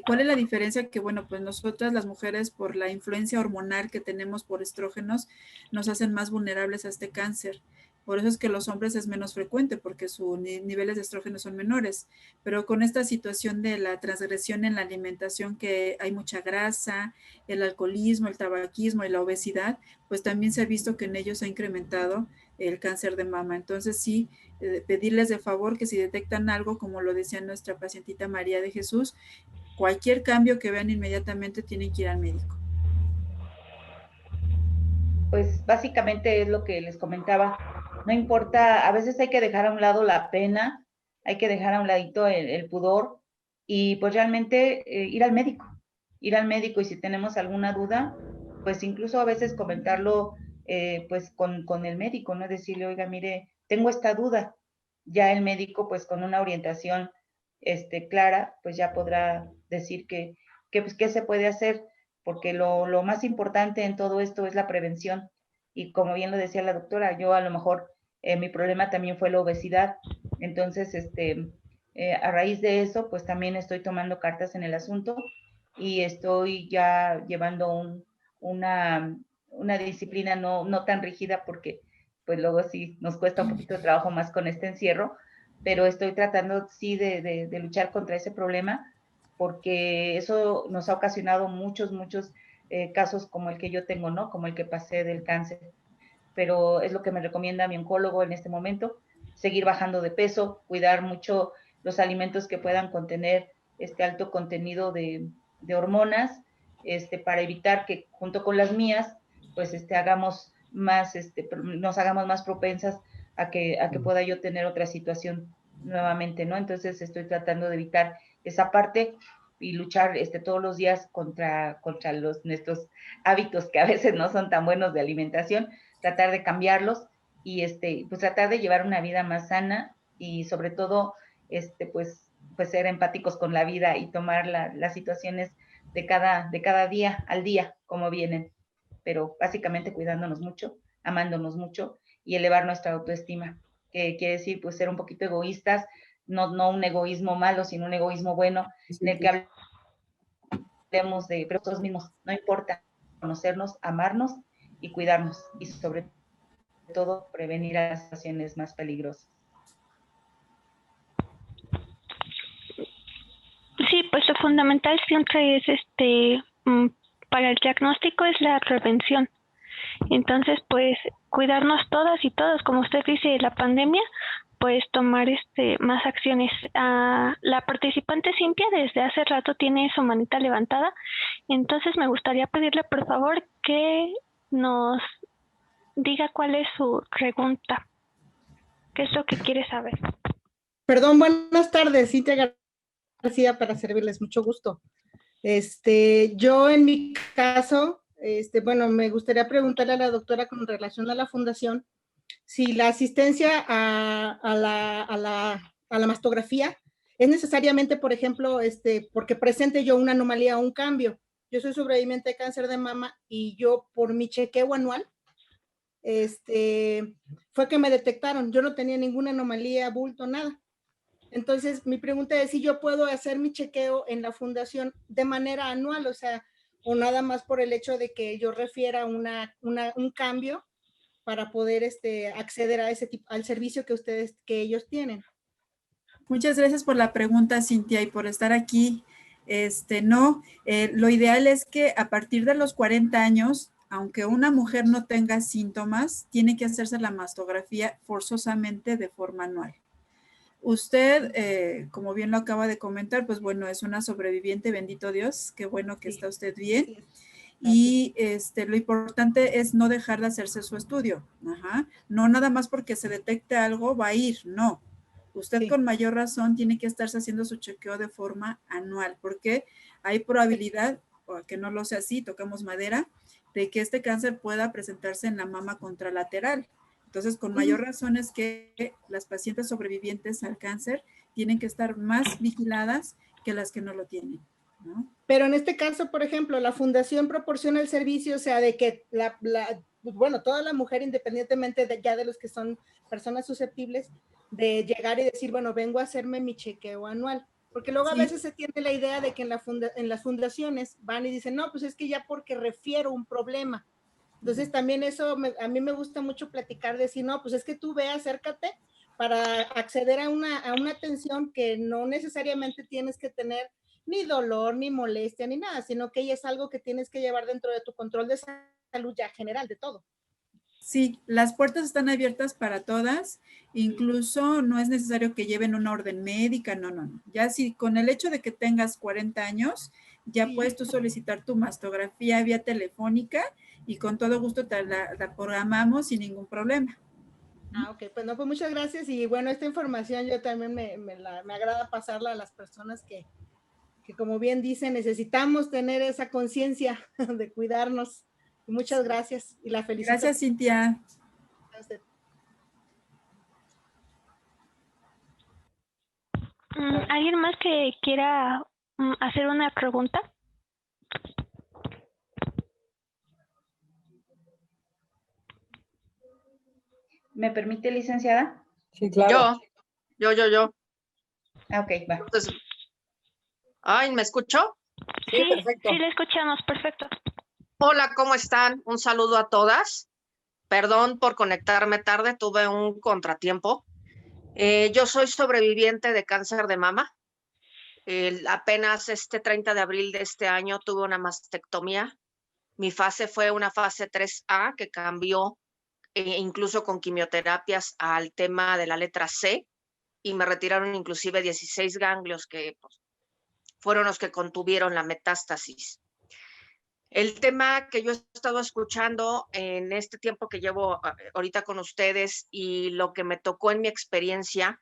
¿Cuál es la diferencia? Que bueno, pues nosotras las mujeres, por la influencia hormonal que tenemos por estrógenos, nos hacen más vulnerables a este cáncer. Por eso es que los hombres es menos frecuente, porque sus niveles de estrógenos son menores. Pero con esta situación de la transgresión en la alimentación, que hay mucha grasa, el alcoholismo, el tabaquismo y la obesidad, pues también se ha visto que en ellos ha incrementado el cáncer de mama. Entonces sí, pedirles de favor que si detectan algo, como lo decía nuestra pacientita María de Jesús, cualquier cambio que vean inmediatamente tienen que ir al médico. Pues básicamente es lo que les comentaba. No importa, a veces hay que dejar a un lado la pena, hay que dejar a un ladito el pudor y pues realmente ir al médico y si tenemos alguna duda, pues incluso a veces comentarlo pues con el médico, ¿no? Decirle, oiga, mire, tengo esta duda. Ya el médico pues con una orientación clara, pues ya podrá decir pues, qué se puede hacer, porque lo más importante en todo esto es la prevención. Y como bien lo decía la doctora, yo a lo mejor mi problema también fue la obesidad. Entonces, a raíz de eso, pues también estoy tomando cartas en el asunto y estoy ya llevando una disciplina no tan rígida porque pues luego sí nos cuesta un poquito de trabajo más con este encierro, pero estoy tratando sí de luchar contra ese problema porque eso nos ha ocasionado muchos casos como el que yo tengo, ¿no? Como el que pasé del cáncer. Pero es lo que me recomienda mi oncólogo en este momento, seguir bajando de peso, cuidar mucho los alimentos que puedan contener este alto contenido de hormonas, para evitar que junto con las mías, pues hagamos más, nos hagamos más propensas a que pueda yo tener otra situación nuevamente, ¿no? Entonces estoy tratando de evitar esa parte y luchar todos los días contra nuestros hábitos que a veces no son tan buenos de alimentación, tratar de cambiarlos y pues tratar de llevar una vida más sana y sobre todo pues ser empáticos con la vida y tomar las situaciones de cada día al día como vienen, pero básicamente cuidándonos mucho, amándonos mucho y elevar nuestra autoestima, que quiere decir pues ser un poquito egoístas, no un egoísmo malo, sino un egoísmo bueno, en el que hablemos de nosotros mismos, no importa, conocernos, amarnos y cuidarnos y sobre todo prevenir a las situaciones más peligrosas. Sí, pues lo fundamental siempre es para el diagnóstico es la prevención. Entonces, pues cuidarnos todas y todos, como usted dice, la pandemia, pues tomar más acciones. La participante Cintia desde hace rato tiene su manita levantada, entonces me gustaría pedirle por favor que nos diga cuál es su pregunta, qué es lo que quiere saber. Perdón, buenas tardes, Cintia García, para servirles, mucho gusto. Yo en mi caso, bueno, me gustaría preguntarle a la doctora con relación a la fundación, si la asistencia a la mastografía es necesariamente, por ejemplo, porque presente yo una anomalía o un cambio. Yo soy sobreviviente de cáncer de mama y yo por mi chequeo anual, fue que me detectaron. Yo no tenía ninguna anomalía, bulto, nada. Entonces, mi pregunta es si yo puedo hacer mi chequeo en la fundación de manera anual, o sea, o nada más por el hecho de que yo refiera un cambio para poder acceder a ese tipo, al servicio que ellos tienen. Muchas gracias por la pregunta, Cintia, y por estar aquí. Lo ideal es que a partir de los 40 años, aunque una mujer no tenga síntomas, tiene que hacerse la mastografía forzosamente de forma anual. Usted, como bien lo acaba de comentar, pues bueno, es una sobreviviente, bendito Dios, qué bueno que está usted bien. Sí. Y lo importante es no dejar de hacerse su estudio. Ajá. No nada más porque se detecte algo va a ir, no. Usted con mayor razón tiene que estarse haciendo su chequeo de forma anual, porque hay probabilidad, o que no lo sea así, tocamos madera, de que este cáncer pueda presentarse en la mama contralateral. Entonces, con mayor razón es que las pacientes sobrevivientes al cáncer tienen que estar más vigiladas que las que no lo tienen, ¿no? Pero en este caso, por ejemplo, la fundación proporciona el servicio, o sea, de que bueno, toda la mujer, independientemente ya de los que son personas susceptibles, de llegar y decir, bueno, vengo a hacerme mi chequeo anual. Porque luego a veces se tiene la idea de que en las fundaciones van y dicen, no, pues es que ya porque refiero un problema. Entonces también eso, a mí me gusta mucho platicar, decir, no, pues es que tú ve, acércate para acceder a una atención que no necesariamente tienes que tener ni dolor, ni molestia, ni nada, sino que es algo que tienes que llevar dentro de tu control de salud ya general, de todo. Sí, las puertas están abiertas para todas, incluso no es necesario que lleven una orden médica, no. Ya si con el hecho de que tengas 40 años, ya puedes tú solicitar tu mastografía vía telefónica y con todo gusto te la programamos sin ningún problema. Ah, ok, pues no, pues muchas gracias y bueno, esta información yo también me agrada pasarla a las personas que como bien dice, necesitamos tener esa conciencia de cuidarnos. Muchas gracias y la felicito. Gracias, Cintia. A usted. ¿Alguien más que quiera hacer una pregunta? ¿Me permite, licenciada? Sí, claro. Yo. Ah, ok, va. Entonces, ay, ¿me escuchó? Sí, perfecto. Sí, le escuchamos, perfecto. Hola, ¿cómo están? Un saludo a todas. Perdón por conectarme tarde, tuve un contratiempo. Yo soy sobreviviente de cáncer de mama. Apenas este 30 de abril de este año tuve una mastectomía. Mi fase fue una fase 3A que cambió incluso con quimioterapias al tema de la letra C y me retiraron inclusive 16 ganglios que pues, fueron los que contuvieron la metástasis. El tema que yo he estado escuchando en este tiempo que llevo ahorita con ustedes y lo que me tocó en mi experiencia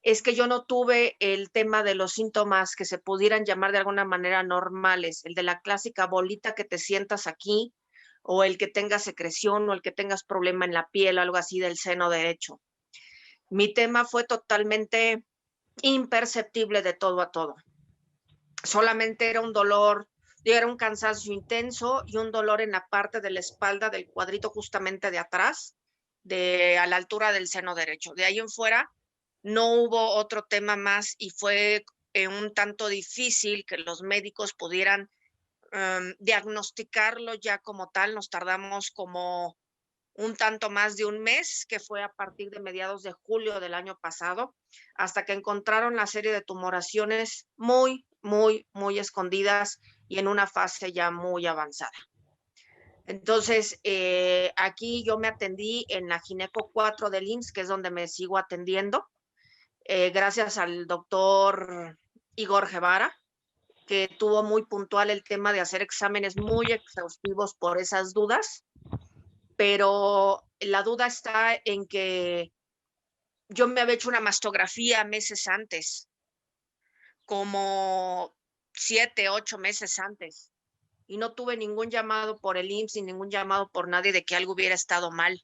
es que yo no tuve el tema de los síntomas que se pudieran llamar de alguna manera normales, el de la clásica bolita que te sientas aquí o el que tengas secreción o el que tengas problema en la piel o algo así del seno derecho. Mi tema fue totalmente imperceptible de todo a todo. Solamente era un dolor, era un cansancio intenso y un dolor en la parte de la espalda del cuadrito justamente de atrás, a la altura del seno derecho. De ahí en fuera no hubo otro tema más y fue un tanto difícil que los médicos pudieran diagnosticarlo ya como tal. Nos tardamos como un tanto más de un mes, que fue a partir de mediados de julio del año pasado, hasta que encontraron la serie de tumoraciones muy escondidas y en una fase ya muy avanzada. Entonces, aquí yo me atendí en la Gineco 4 del IMSS, que es donde me sigo atendiendo, gracias al doctor Igor Guevara, que tuvo muy puntual el tema de hacer exámenes muy exhaustivos por esas dudas, pero la duda está en que yo me había hecho una mastografía meses antes, como 7, 8 meses antes, y no tuve ningún llamado por el IMSS ni ningún llamado por nadie de que algo hubiera estado mal.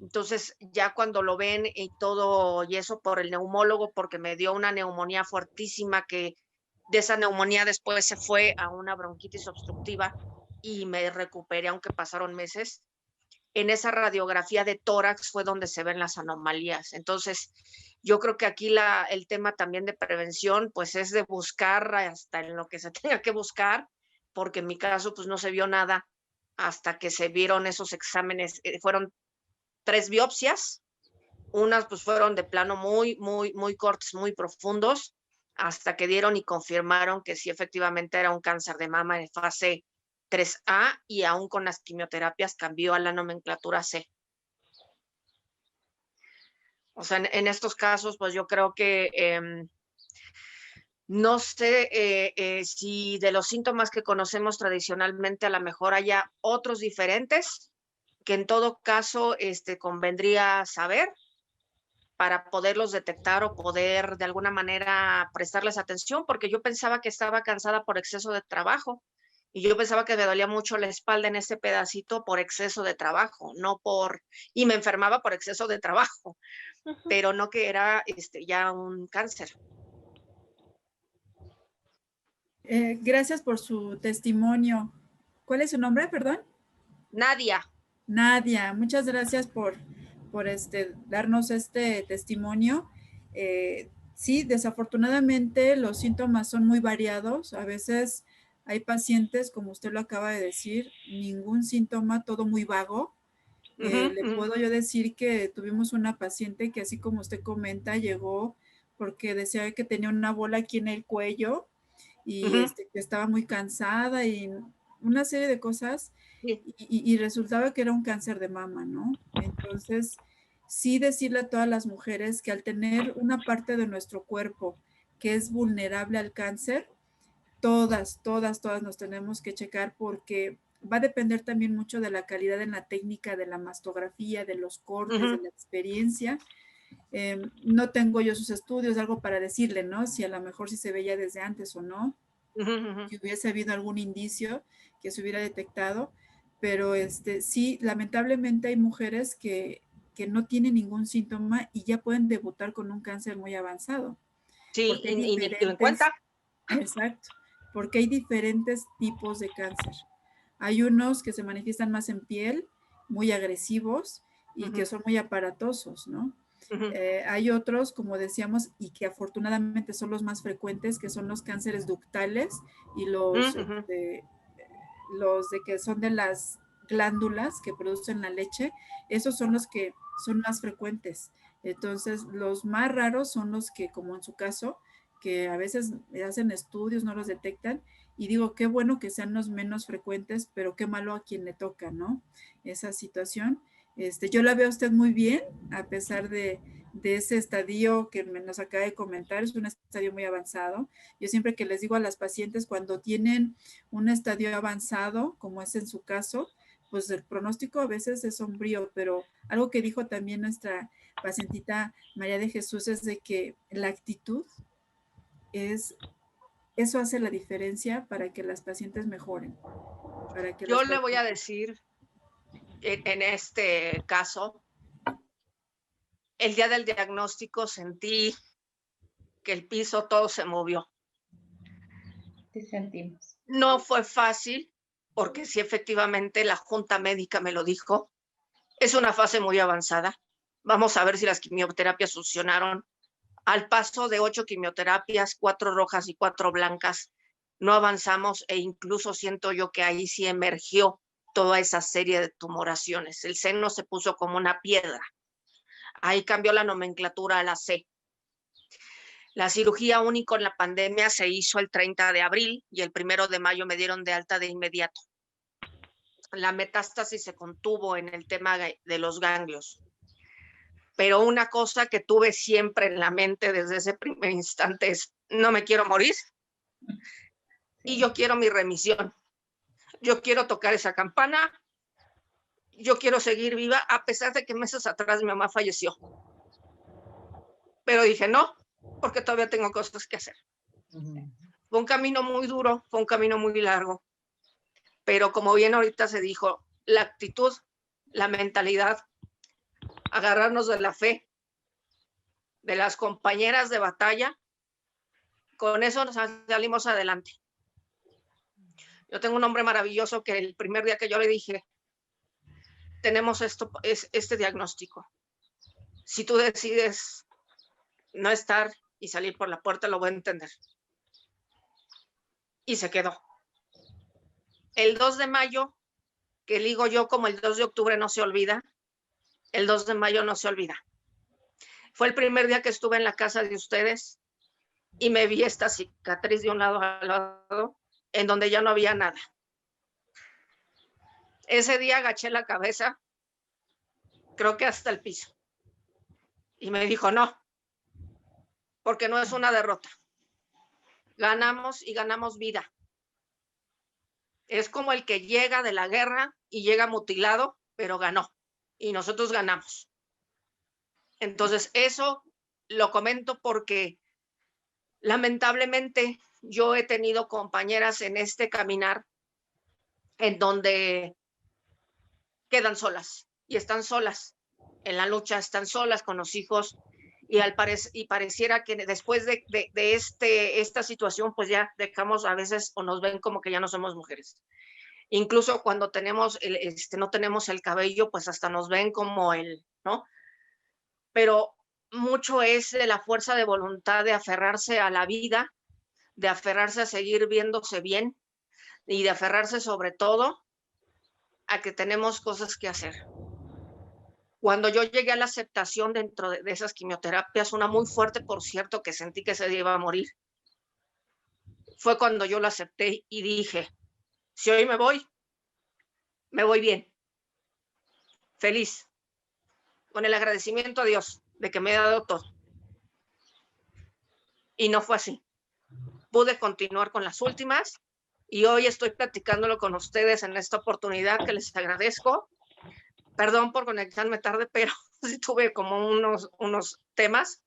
Entonces, ya cuando lo ven y todo, y eso por el neumólogo, porque me dio una neumonía fuertísima, que de esa neumonía después se fue a una bronquitis obstructiva y me recuperé, aunque pasaron meses. En esa radiografía de tórax fue donde se ven las anomalías. Entonces, yo creo que aquí el tema también de prevención, pues es de buscar hasta en lo que se tenga que buscar, porque en mi caso, pues no se vio nada hasta que se vieron esos exámenes. Fueron 3 biopsias, unas pues fueron de plano muy cortos, muy profundos, hasta que dieron y confirmaron que sí efectivamente era un cáncer de mama en fase 3A y aún con las quimioterapias cambió a la nomenclatura C. O sea, en estos casos, pues yo creo que no sé si de los síntomas que conocemos tradicionalmente a lo mejor haya otros diferentes que en todo caso convendría saber para poderlos detectar o poder de alguna manera prestarles atención, porque yo pensaba que estaba cansada por exceso de trabajo y yo pensaba que me dolía mucho la espalda en ese pedacito por exceso de trabajo, y me enfermaba por exceso de trabajo, pero no que era ya un cáncer. Gracias por su testimonio. ¿Cuál es su nombre, perdón? Nadia. Nadia, muchas gracias por darnos este testimonio. Sí, desafortunadamente los síntomas son muy variados. A veces hay pacientes, como usted lo acaba de decir, ningún síntoma, todo muy vago. Le puedo yo decir que tuvimos una paciente que, así como usted comenta, llegó porque decía que tenía una bola aquí en el cuello y que estaba muy cansada y una serie de cosas, y resultaba que era un cáncer de mama, ¿no? Entonces, sí decirle a todas las mujeres que al tener una parte de nuestro cuerpo que es vulnerable al cáncer, todas nos tenemos que checar, porque va a depender también mucho de la calidad en la técnica de la mastografía, de los cortes, de la experiencia. No tengo yo sus estudios, algo para decirle, ¿no? Si a lo mejor si se veía desde antes o no, si hubiese habido algún indicio que se hubiera detectado, pero sí, lamentablemente hay mujeres que no tienen ningún síntoma y ya pueden debutar con un cáncer muy avanzado. Sí, y ni en cuenta. Exacto, porque hay diferentes tipos de cáncer. Hay unos que se manifiestan más en piel, muy agresivos y que son muy aparatosos, ¿no? Hay otros, como decíamos, y que afortunadamente son los más frecuentes, que son los cánceres ductales y los de que son de las glándulas que producen la leche, esos son los que son más frecuentes. Entonces, los más raros son los que, como en su caso, que a veces hacen estudios, no los detectan, y digo, qué bueno que sean los menos frecuentes, pero qué malo a quien le toca, ¿no? Esa situación. Yo la veo a usted muy bien, a pesar de ese estadio que nos acaba de comentar, es un estadio muy avanzado. Yo siempre que les digo a las pacientes, cuando tienen un estadio avanzado, como es en su caso, pues el pronóstico a veces es sombrío, pero algo que dijo también nuestra pacientita María de Jesús es de que la actitud eso hace la diferencia para que las pacientes mejoren. Yo le voy a decir, en este caso, el día del diagnóstico sentí que el piso todo se movió. Sí sentimos. No fue fácil, porque sí, efectivamente, la junta médica me lo dijo. Es una fase muy avanzada. Vamos a ver si las quimioterapias funcionaron. Al paso de 8 quimioterapias, 4 rojas y 4 blancas, no avanzamos e incluso siento yo que ahí sí emergió toda esa serie de tumoraciones. El seno se puso como una piedra. Ahí cambió la nomenclatura a la C. La cirugía única en la pandemia se hizo el 30 de abril y el 1 de mayo me dieron de alta de inmediato. La metástasis se contuvo en el tema de los ganglios. Pero una cosa que tuve siempre en la mente desde ese primer instante es, no me quiero morir y yo quiero mi remisión. Yo quiero tocar esa campana, yo quiero seguir viva, a pesar de que meses atrás mi mamá falleció. Pero dije, no, porque todavía tengo cosas que hacer. Fue un camino muy duro, fue un camino muy largo, pero como bien ahorita se dijo, la actitud, la mentalidad, agarrarnos de la fe, de las compañeras de batalla, con eso nos salimos adelante. Yo tengo un hombre maravilloso que el primer día que yo le dije, tenemos este diagnóstico. Si tú decides no estar y salir por la puerta, lo voy a entender. Y se quedó. El 2 de mayo, que digo yo como el 2 de octubre no se olvida, el 2 de mayo no se olvida. Fue el primer día que estuve en la casa de ustedes y me vi esta cicatriz de un lado al lado, en donde ya no había nada. Ese día agaché la cabeza, creo que hasta el piso. Y me dijo, no, porque no es una derrota. Ganamos y ganamos vida. Es como el que llega de la guerra y llega mutilado, pero ganó. Y nosotros ganamos. Entonces, eso lo comento porque lamentablemente yo he tenido compañeras en este caminar en donde quedan solas y están solas en la lucha, están solas con los hijos y pareciera que después de esta situación pues ya dejamos a veces o nos ven como que ya no somos mujeres. Incluso cuando tenemos no tenemos el cabello, pues hasta nos ven como ¿no? Pero mucho es de la fuerza de voluntad de aferrarse a la vida, de aferrarse a seguir viéndose bien y de aferrarse sobre todo a que tenemos cosas que hacer. Cuando yo llegué a la aceptación dentro de esas quimioterapias, una muy fuerte, por cierto, que sentí que se iba a morir, fue cuando yo lo acepté y dije, si hoy me voy bien, feliz, con el agradecimiento a Dios de que me ha dado todo. Y no fue así. Pude continuar con las últimas y hoy estoy platicándolo con ustedes en esta oportunidad que les agradezco. Perdón por conectarme tarde, pero sí tuve como unos temas,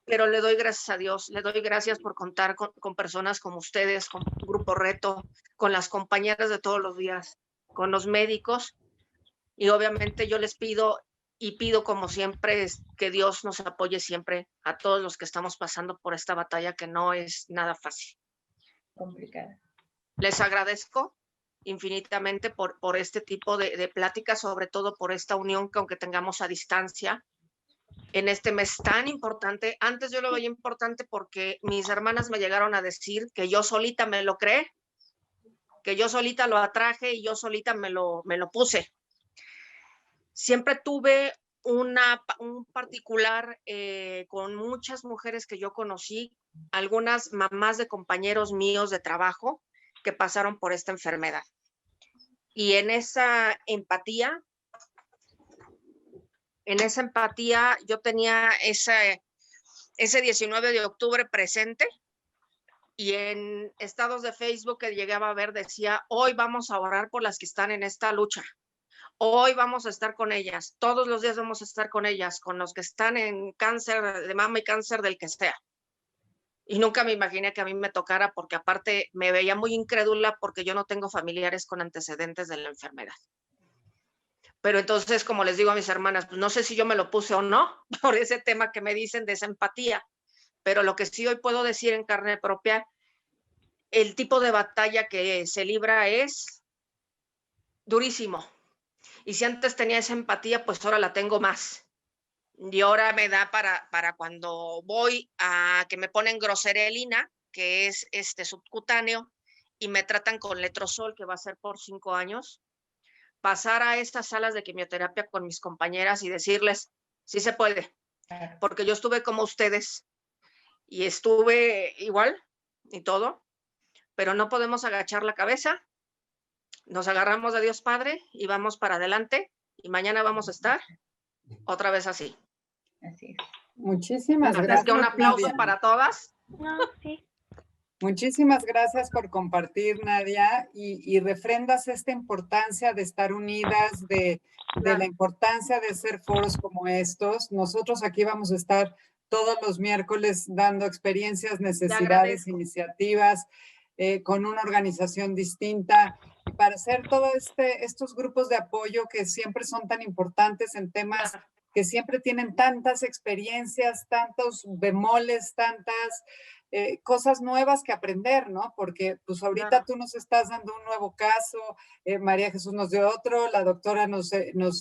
pero le doy gracias a Dios, le doy gracias por contar con personas como ustedes, con Grupo Reto, con las compañeras de todos los días, con los médicos, y obviamente yo les pido y pido como siempre que Dios nos apoye siempre a todos los que estamos pasando por esta batalla que no es nada fácil. Complicada. Les agradezco infinitamente por este tipo de pláticas, sobre todo por esta unión que aunque tengamos a distancia, en este mes tan importante. Antes yo lo veía importante porque mis hermanas me llegaron a decir que yo solita me lo creé, que yo solita lo atraje y yo solita me lo puse. Siempre tuve un particular con muchas mujeres que yo conocí, algunas mamás de compañeros míos de trabajo que pasaron por esta enfermedad. Y en esa empatía yo tenía ese 19 de octubre presente, y en estados de Facebook que llegaba a ver decía, hoy vamos a orar por las que están en esta lucha. Hoy vamos a estar con ellas, todos los días vamos a estar con ellas, con los que están en cáncer de mama y cáncer del que sea. Y nunca me imaginé que a mí me tocara, porque aparte me veía muy incrédula porque yo no tengo familiares con antecedentes de la enfermedad. Pero entonces, como les digo a mis hermanas, pues no sé si yo me lo puse o no, por ese tema que me dicen de esa empatía, pero lo que sí hoy puedo decir en carne propia, el tipo de batalla que se libra es durísimo. Y si antes tenía esa empatía, pues ahora la tengo más. Y ahora me da para cuando voy a que me ponen groserelina, que es subcutáneo, y me tratan con letrozol, que va a ser por 5 años, pasar a estas salas de quimioterapia con mis compañeras y decirles, sí se puede, porque yo estuve como ustedes y estuve igual y todo, pero no podemos agachar la cabeza, nos agarramos de Dios Padre y vamos para adelante, y mañana vamos a estar otra vez así. Así es. Muchísimas Así gracias. es que un aplauso Nadia. para todas. No, sí. Muchísimas gracias por compartir, Nadia, y refrendas esta importancia de estar unidas, de la importancia de hacer foros como estos. Nosotros aquí vamos a estar todos los miércoles dando experiencias, necesidades, iniciativas, con una organización distinta, para hacer todos estos grupos de apoyo que siempre son tan importantes en temas que siempre tienen tantas experiencias, tantos bemoles, tantas cosas nuevas que aprender, ¿no? Porque pues ahorita tú nos estás dando un nuevo caso, María Jesús nos dio otro, la doctora nos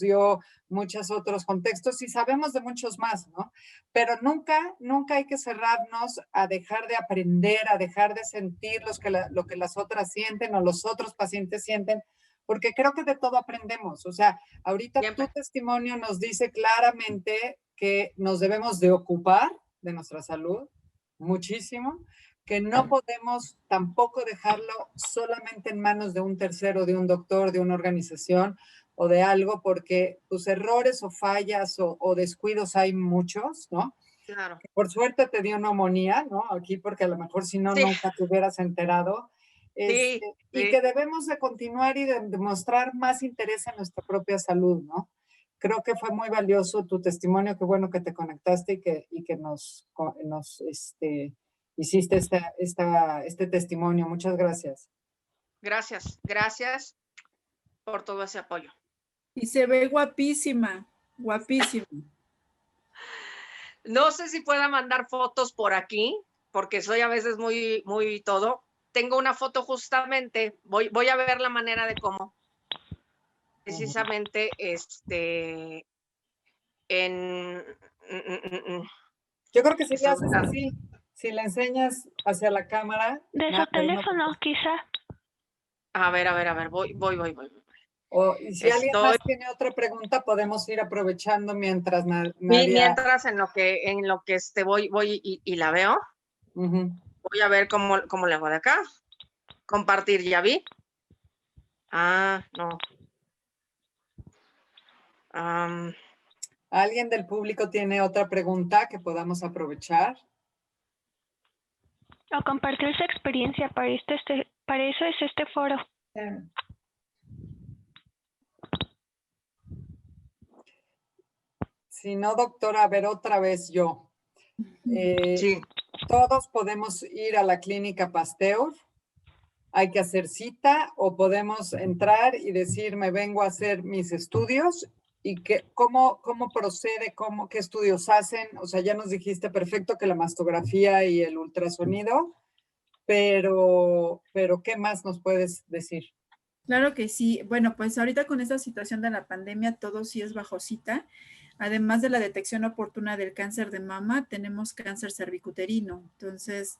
dio muchos otros contextos y sabemos de muchos más, ¿no? Pero nunca hay que cerrarnos a dejar de aprender, a dejar de sentir lo que las otras sienten o los otros pacientes sienten, porque creo que de todo aprendemos. O sea, ahorita tu testimonio nos dice claramente que nos debemos de ocupar de nuestra salud muchísimo, que no podemos tampoco dejarlo solamente en manos de un tercero, de un doctor, de una organización o de algo, porque pues errores o fallas o descuidos hay muchos, ¿no? Claro. Por suerte te dio neumonía, ¿no? Aquí, porque a lo mejor si no, nunca te hubieras enterado. Y que debemos de continuar y de mostrar más interés en nuestra propia salud, ¿no? Creo que fue muy valioso tu testimonio, qué bueno que te conectaste y que nos hiciste este testimonio. Muchas gracias. Gracias por todo ese apoyo. Y se ve guapísima, guapísima. No sé si pueda mandar fotos por aquí, porque soy a veces muy todo. Tengo una foto justamente, voy a ver la manera de cómo. Precisamente yo creo que si le haces así, si le enseñas hacia la cámara. De su teléfono, quizá. A ver, voy. Y si alguien más tiene otra pregunta, podemos ir aprovechando mientras Nadia... Mientras en lo que voy y la veo. Voy a ver cómo le hago de acá. Compartir, ¿ya vi? No. ¿Alguien del público tiene otra pregunta que podamos aprovechar? O compartir su experiencia para Para eso es este foro. Claro. Si no, doctora, a ver, otra vez yo. Sí. Todos podemos ir a la clínica Pasteur. Hay que hacer cita o podemos entrar y decir, me vengo a hacer mis estudios y cómo procede, qué estudios hacen. O sea, ya nos dijiste perfecto que la mastografía y el ultrasonido, pero ¿qué más nos puedes decir? Claro que sí. Bueno, pues ahorita con esta situación de la pandemia, todo sí es bajo cita. Además de la detección oportuna del cáncer de mama, tenemos cáncer cervicuterino. Entonces,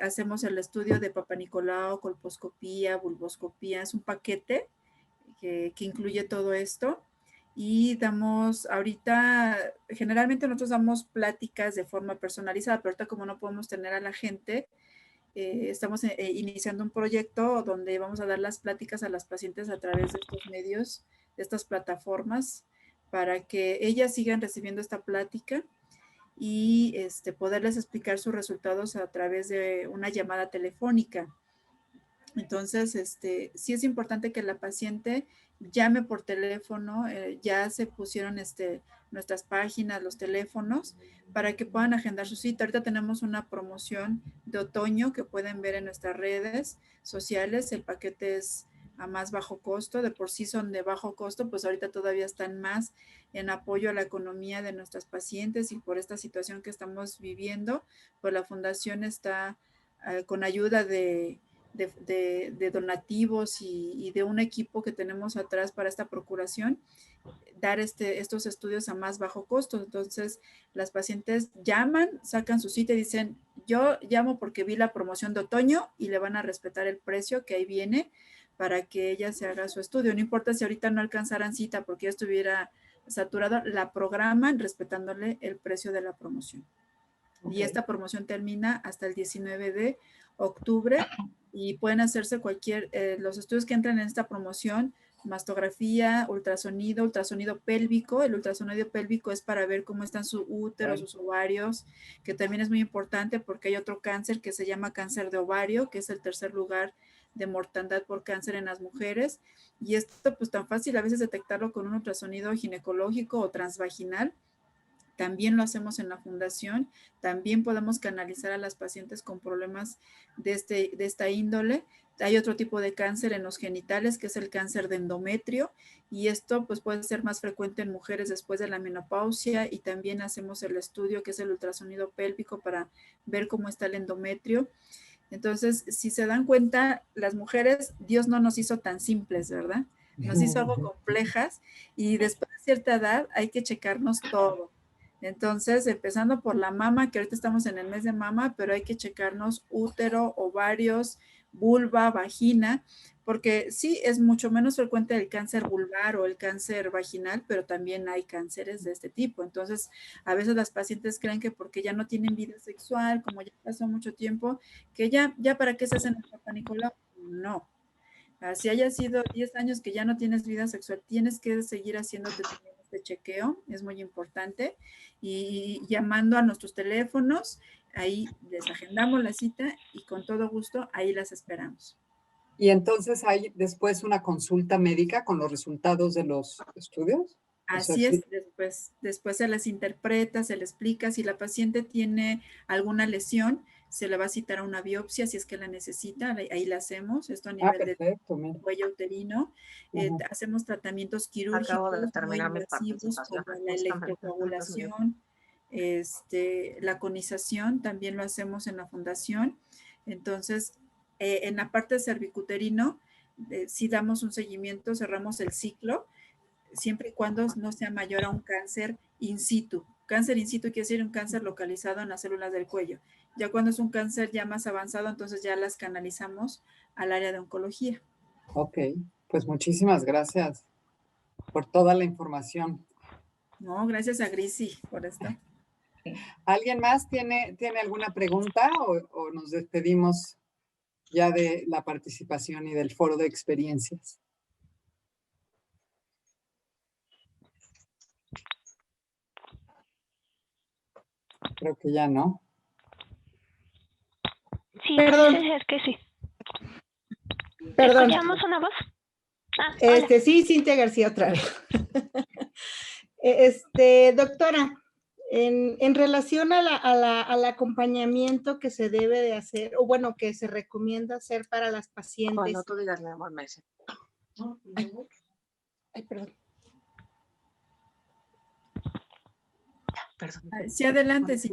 hacemos el estudio de Papa Nicolau, colposcopía, vulvoscopía. Es un paquete que incluye todo esto. Y damos, ahorita, generalmente nosotros damos pláticas de forma personalizada, pero ahorita como no podemos tener a la gente, estamos iniciando un proyecto donde vamos a dar las pláticas a las pacientes a través de estos medios, de estas plataformas, para que ellas sigan recibiendo esta plática y poderles explicar sus resultados a través de una llamada telefónica. Entonces, sí es importante que la paciente llame por teléfono, ya se pusieron nuestras páginas, los teléfonos, para que puedan agendar su cita. Ahorita tenemos una promoción de otoño que pueden ver en nuestras redes sociales. El paquete es a más bajo costo, de por sí son de bajo costo, pues ahorita todavía están más en apoyo a la economía de nuestras pacientes y por esta situación que estamos viviendo, pues la fundación está con ayuda de donativos y de un equipo que tenemos atrás para esta procuración, dar estos estudios a más bajo costo. Entonces, las pacientes llaman, sacan su cita y dicen, yo llamo porque vi la promoción de otoño y le van a respetar el precio que ahí viene para que ella se haga su estudio. No importa si ahorita no alcanzaran cita porque ya estuviera saturado, la programan respetándole el precio de la promoción. Okay. Y esta promoción termina hasta el 19 de octubre y pueden hacerse los estudios que entran en esta promoción, mastografía, ultrasonido pélvico. El ultrasonido pélvico es para ver cómo están su útero, sus ovarios, que también es muy importante porque hay otro cáncer que se llama cáncer de ovario, que es el tercer lugar de mortandad por cáncer en las mujeres. Y esto pues tan fácil a veces detectarlo con un ultrasonido ginecológico o transvaginal. También lo hacemos en la fundación, también podemos canalizar a las pacientes con problemas de esta índole. Hay otro tipo de cáncer en los genitales, que es el cáncer de endometrio, y esto pues puede ser más frecuente en mujeres después de la menopausia, y también hacemos el estudio que es el ultrasonido pélvico para ver cómo está el endometrio. Entonces, si se dan cuenta, las mujeres, Dios no nos hizo tan simples, ¿verdad? Nos hizo algo complejas, y después de cierta edad hay que checarnos todo. Entonces, empezando por la mama, que ahorita estamos en el mes de mama, pero hay que checarnos útero, ovarios, vulva, vagina, porque sí es mucho menos frecuente el cáncer vulvar o el cáncer vaginal, pero también hay cánceres de este tipo. Entonces, a veces las pacientes creen que porque ya no tienen vida sexual, como ya pasó mucho tiempo, que ya para qué se hacen el Papa Nicolau. No. Si haya sido 10 años que ya no tienes vida sexual, tienes que seguir haciéndote este chequeo, es muy importante, y llamando a nuestros teléfonos, ahí les agendamos la cita y con todo gusto ahí las esperamos. Y entonces hay después una consulta médica con los resultados de los estudios. Así es, después se les interpreta, se les explica. Si la paciente tiene alguna lesión, se le va a citar a una biopsia si es que la necesita, ahí la hacemos, esto a nivel de cuello uterino. Hacemos tratamientos quirúrgicos muy invasivos como la electrocoagulación, la conización, también lo hacemos en la fundación. Entonces, en la parte cervicuterino, si damos un seguimiento, cerramos el ciclo, siempre y cuando no sea mayor a un cáncer in situ. Cáncer in situ quiere decir un cáncer localizado en las células del cuello. Ya cuando es un cáncer ya más avanzado, entonces ya las canalizamos al área de oncología. Ok, pues muchísimas gracias por toda la información. No, gracias a Grisi por esto. ¿Alguien más tiene alguna pregunta o nos despedimos ya de la participación y del foro de experiencias? Creo que ya no. Sí, perdón. Es que sí. Perdón. ¿Escuchamos una voz? Hola. Sí, Cintia García otra vez. Doctora, en relación al acompañamiento que se debe de hacer, o bueno, que se recomienda hacer para las pacientes. Cuando tú digas, mi amor, me dice. Ay, perdón. Perdón. Sí, adelante, sí.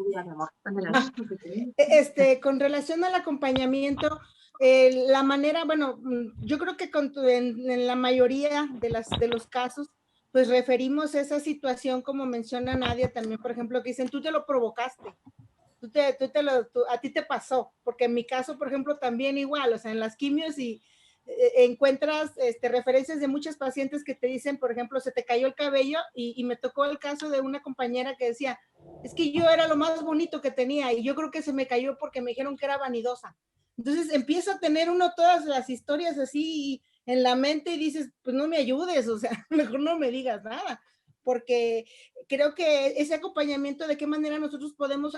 Con relación al acompañamiento, la manera, bueno, yo creo que en la mayoría de los casos, pues referimos esa situación, como menciona Nadia también, por ejemplo, que dicen, tú te lo provocaste, a ti te pasó, porque en mi caso, por ejemplo, también igual, o sea, en las quimios y encuentras referencias de muchos pacientes que te dicen, por ejemplo, se te cayó el cabello y me tocó el caso de una compañera que decía, es que yo era lo más bonito que tenía y yo creo que se me cayó porque me dijeron que era vanidosa. Entonces empieza a tener uno todas las historias así en la mente y dices, pues no me ayudes, o sea, mejor no me digas nada, porque creo que ese acompañamiento, de qué manera nosotros podemos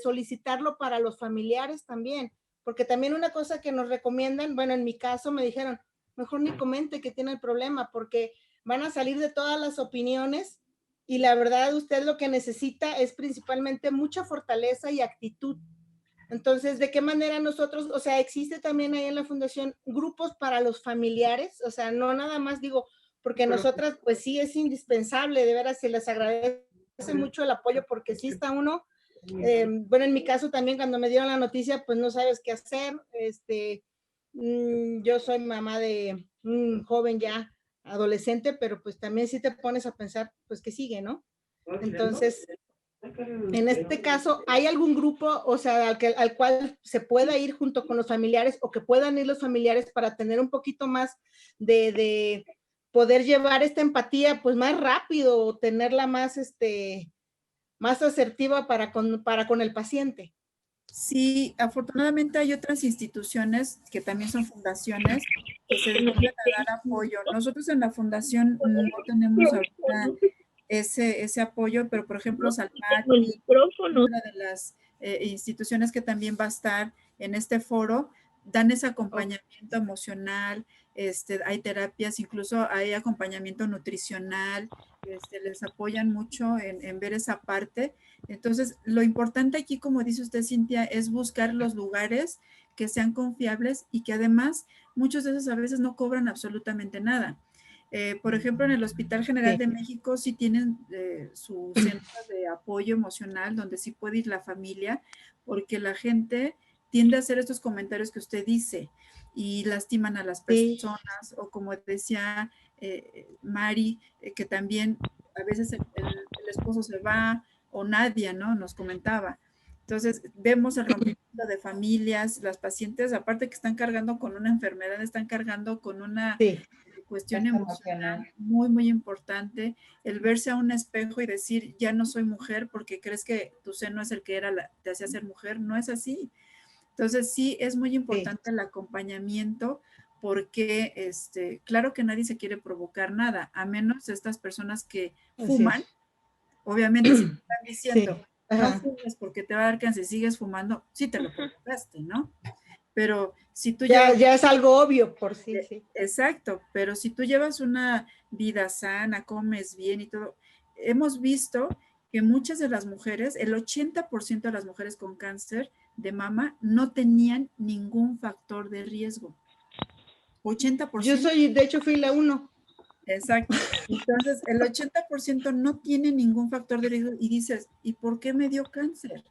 solicitarlo para los familiares también, porque también una cosa que nos recomiendan, bueno, en mi caso me dijeron, mejor ni comente que tiene el problema, porque van a salir de todas las opiniones y la verdad usted lo que necesita es principalmente mucha fortaleza y actitud. Entonces, ¿de qué manera nosotros, o sea, existe también ahí en la fundación grupos para los familiares? O sea, no nada más digo, porque nosotras, pues sí es indispensable, de veras se les agradece mucho el apoyo, porque sí está uno, bueno, en mi caso también cuando me dieron la noticia, pues no sabes qué hacer, yo soy mamá de un joven ya adolescente, pero pues también sí te pones a pensar, pues que sigue, ¿no? Entonces, en este caso, ¿hay algún grupo, o sea, al cual se pueda ir junto con los familiares o que puedan ir los familiares para tener un poquito más de poder llevar esta empatía pues más rápido o tenerla más, más asertiva para con el paciente? Sí, afortunadamente hay otras instituciones que también son fundaciones que se dedican a dar apoyo. Nosotros en la fundación no tenemos ahorita ese apoyo, pero por ejemplo, Salpati, una de las instituciones que también va a estar en este foro, dan ese acompañamiento emocional, hay terapias, incluso hay acompañamiento nutricional, les apoyan mucho en ver esa parte. Entonces, lo importante aquí, como dice usted, Cintia, es buscar los lugares que sean confiables y que además muchos de esos a veces no cobran absolutamente nada. Por ejemplo, en el Hospital General de México sí tienen su centro de apoyo emocional donde sí puede ir la familia, porque la gente tiende a hacer estos comentarios que usted dice y lastiman a las personas, o como decía Mari, que también a veces el esposo se va, o Nadia, ¿no? Nos comentaba. Entonces, vemos el rompimiento de familias, las pacientes, aparte que están cargando con una enfermedad, están cargando con una cuestión emocional muy, muy importante, el verse a un espejo y decir, ya no soy mujer porque crees que tu seno es el que te hacía ser mujer, no es así. Entonces, sí, es muy importante el acompañamiento porque, claro que nadie se quiere provocar nada, a menos estas personas que fuman, obviamente si te están diciendo, no fumes porque te va a dar cáncer, sigues fumando, sí te lo provocaste, ¿no? Pero si tú ya es algo obvio por sí, sí. Exacto, pero si tú llevas una vida sana, comes bien y todo, hemos visto que muchas de las mujeres, el 80% de las mujeres con cáncer de mama no tenían ningún factor de riesgo. 80%. Yo soy, de hecho, fui la 1. Exacto. Entonces, el 80% no tiene ningún factor de riesgo y dices, ¿y por qué me dio cáncer?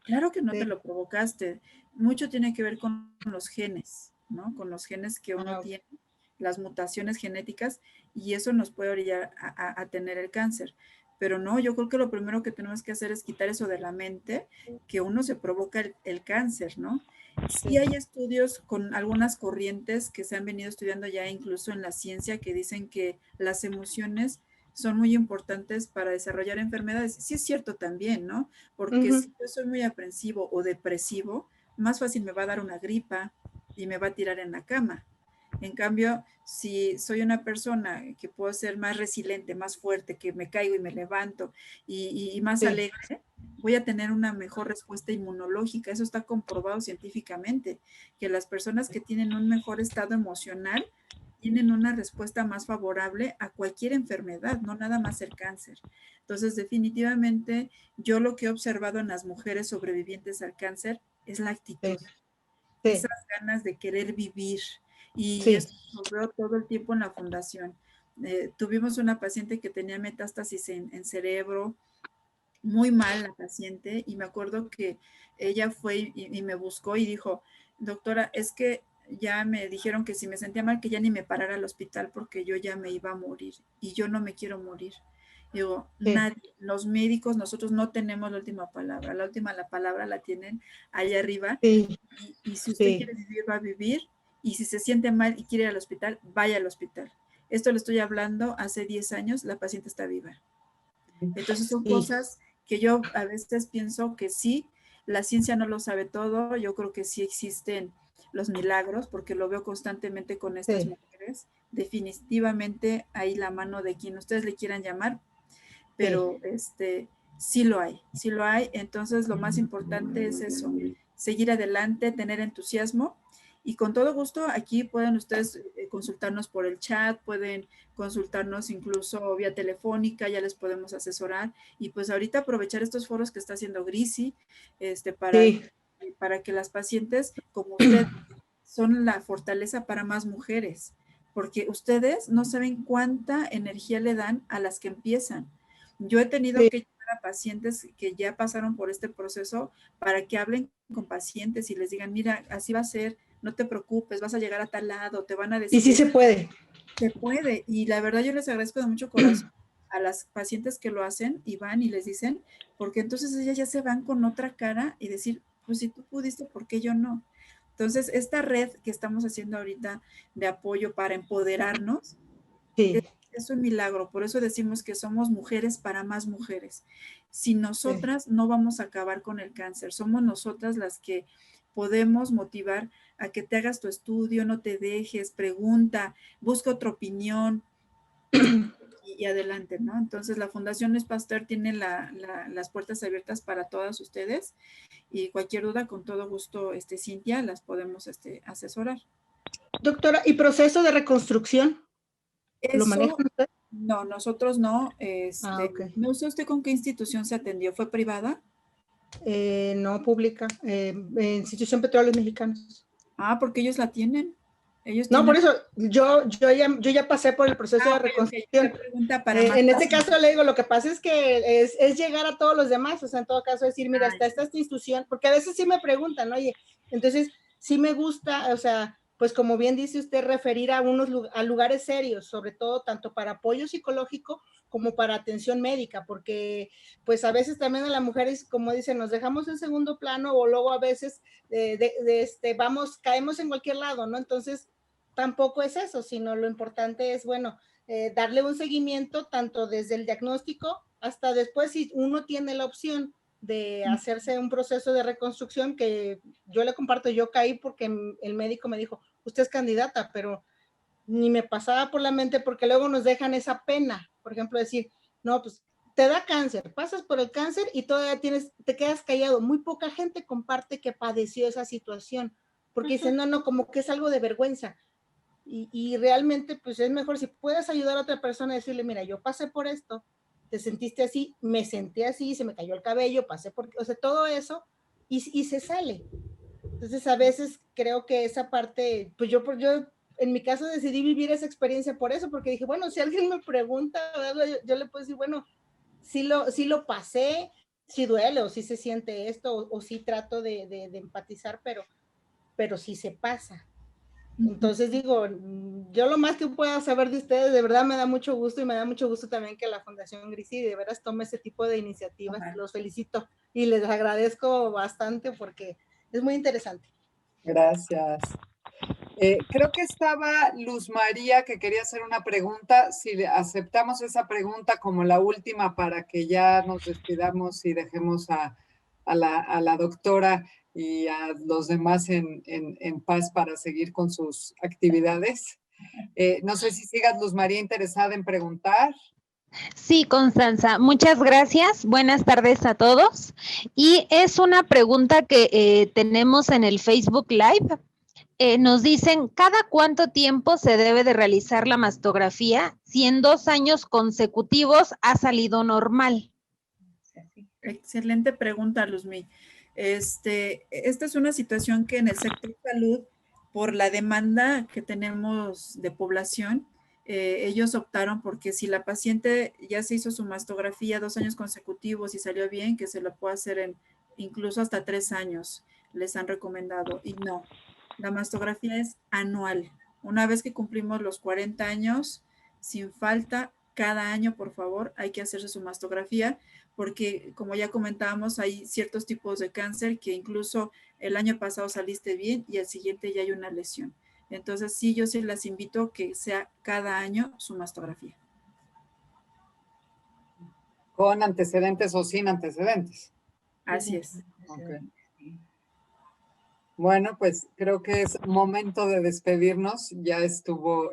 Claro que no te lo provocaste. Mucho tiene que ver con los genes, ¿no? Con los genes que uno tiene, las mutaciones genéticas, y eso nos puede orillar a tener el cáncer. Pero no, yo creo que lo primero que tenemos que hacer es quitar eso de la mente, que uno se provoca el cáncer, ¿no? Sí hay estudios con algunas corrientes que se han venido estudiando ya incluso en la ciencia que dicen que las emociones son muy importantes para desarrollar enfermedades. Sí es cierto también, ¿no? Porque si yo soy muy aprensivo o depresivo, más fácil me va a dar una gripa y me va a tirar en la cama. En cambio, si soy una persona que puedo ser más resiliente, más fuerte, que me caigo y me levanto y más alegre, voy a tener una mejor respuesta inmunológica. Eso está comprobado científicamente, que las personas que tienen un mejor estado emocional tienen una respuesta más favorable a cualquier enfermedad, no nada más el cáncer. Entonces, definitivamente, yo lo que he observado en las mujeres sobrevivientes al cáncer es la actitud, esas ganas de querer vivir. Y eso lo veo todo el tiempo en la fundación. Tuvimos una paciente que tenía metástasis en cerebro, muy mal la paciente, y me acuerdo que ella fue y me buscó y dijo, doctora, es que ya me dijeron que si me sentía mal, que ya ni me parara al hospital porque yo ya me iba a morir y yo no me quiero morir. Digo, nadie, los médicos, nosotros no tenemos la última palabra, la palabra la tienen allá arriba, y si usted quiere vivir, va a vivir, y si se siente mal y quiere ir al hospital, vaya al hospital. Esto lo estoy hablando hace 10 años, la paciente está viva. Entonces son cosas que yo a veces pienso que sí, la ciencia no lo sabe todo, yo creo que sí existen los milagros, porque lo veo constantemente con estas mujeres, definitivamente hay la mano de quien ustedes le quieran llamar, pero sí lo hay, entonces lo más importante es eso, seguir adelante, tener entusiasmo, y con todo gusto aquí pueden ustedes consultarnos por el chat, pueden consultarnos incluso vía telefónica, ya les podemos asesorar, y pues ahorita aprovechar estos foros que está haciendo Grisi, para que las pacientes como usted son la fortaleza para más mujeres, porque ustedes no saben cuánta energía le dan a las que empiezan. Yo he tenido que llevar a pacientes que ya pasaron por este proceso para que hablen con pacientes y les digan, mira, así va a ser, no te preocupes, vas a llegar a tal lado, te van a decir. Y sí se puede. Se puede, y la verdad yo les agradezco de mucho corazón a las pacientes que lo hacen y van y les dicen, porque entonces ellas ya se van con otra cara y decir, pues si tú pudiste, ¿por qué yo no? Entonces, esta red que estamos haciendo ahorita de apoyo para empoderarnos, es un milagro. Por eso decimos que somos mujeres para más mujeres. Si nosotras no vamos a acabar con el cáncer, somos nosotras las que podemos motivar a que te hagas tu estudio, no te dejes, pregunta, busca otra opinión y adelante, ¿no? Entonces, la Fundación Luis Pasteur tiene las puertas abiertas para todas ustedes, y cualquier duda, con todo gusto, Cintia, las podemos asesorar. Doctora, ¿y proceso de reconstrucción? ¿Lo manejan usted? No, nosotros no. No sé usted con qué institución se atendió, ¿fue privada? No, pública, Institución Petróleos Mexicanos. Ah, porque ellos la tienen. No, por eso, yo ya pasé por el proceso de reconstrucción. En este caso le digo, lo que pasa es que es llegar a todos los demás, o sea, en todo caso decir, mira, está esta institución, porque a veces sí me preguntan, oye, entonces sí me gusta, o sea, pues como bien dice usted, referir a lugares serios, sobre todo tanto para apoyo psicológico como para atención médica, porque pues a veces también a las mujeres, como dicen, nos dejamos en segundo plano, o luego a veces caemos en cualquier lado, ¿no? Entonces, tampoco es eso, sino lo importante es, bueno, darle un seguimiento tanto desde el diagnóstico hasta después, si uno tiene la opción de hacerse un proceso de reconstrucción, que yo le comparto, yo caí porque el médico me dijo, usted es candidata, pero ni me pasaba por la mente, porque luego nos dejan esa pena, por ejemplo, decir, no, pues te da cáncer, pasas por el cáncer y todavía te quedas callado. Muy poca gente comparte que padeció esa situación, porque dicen, no, como que es algo de vergüenza. Y realmente, pues es mejor si puedes ayudar a otra persona a decirle, mira, yo pasé por esto, te sentiste así, me senté así, se me cayó el cabello, pasé por, o sea, todo eso, y se sale. Entonces, a veces creo que esa parte, pues yo en mi caso decidí vivir esa experiencia por eso, porque dije, bueno, si alguien me pregunta, yo le puedo decir, bueno, sí lo pasé, sí duele, o sí se siente esto, o sí trato de empatizar, pero sí se pasa. Entonces digo, yo lo más que pueda saber de ustedes, de verdad me da mucho gusto, y me da mucho gusto también que la Fundación Grisi de veras tome ese tipo de iniciativas. Los felicito y les agradezco bastante porque es muy interesante. Gracias. Creo que estaba Luz María que quería hacer una pregunta. Si aceptamos esa pregunta como la última para que ya nos despidamos y dejemos a la doctora y a los demás en paz para seguir con sus actividades. No sé si sigas, Luz María, interesada en preguntar. Sí, Constanza, muchas gracias. Buenas tardes a todos. Y es una pregunta que tenemos en el Facebook Live. Nos dicen, ¿cada cuánto tiempo se debe de realizar la mastografía si en 2 años consecutivos ha salido normal? Excelente pregunta, Luzmi. Esta es una situación que en el sector salud, por la demanda que tenemos de población, ellos optaron porque si la paciente ya se hizo su mastografía 2 años consecutivos y salió bien, que se lo pueda hacer en incluso hasta 3 años, les han recomendado. Y no, la mastografía es anual. Una vez que cumplimos los 40 años, sin falta, cada año, por favor, hay que hacerse su mastografía, porque como ya comentábamos, hay ciertos tipos de cáncer que incluso el año pasado saliste bien y el siguiente ya hay una lesión. Entonces, sí, yo sí las invito a que sea cada año su mastografía. ¿Con antecedentes o sin antecedentes? Así es. Okay. Bueno, pues creo que es momento de despedirnos. Ya estuvo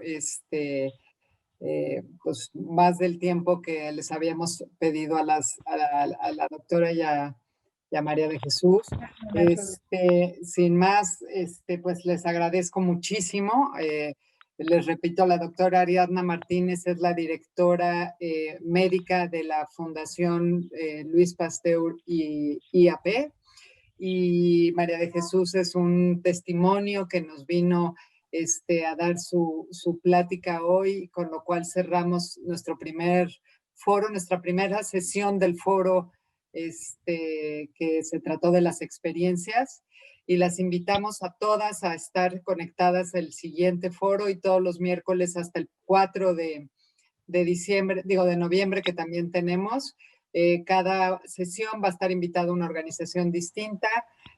pues más del tiempo que les habíamos pedido a la doctora y a María de Jesús. Sin más, pues les agradezco muchísimo. Les repito, la doctora Ariadna Martínez es la directora médica de la Fundación Luis Pasteur y IAP. Y María de Jesús es un testimonio que nos vino a dar su plática hoy, con lo cual cerramos nuestro primer foro, nuestra primera sesión del foro que se trató de las experiencias, y las invitamos a todas a estar conectadas el siguiente foro y todos los miércoles hasta el 4 de noviembre, que también tenemos. Cada sesión va a estar invitada una organización distinta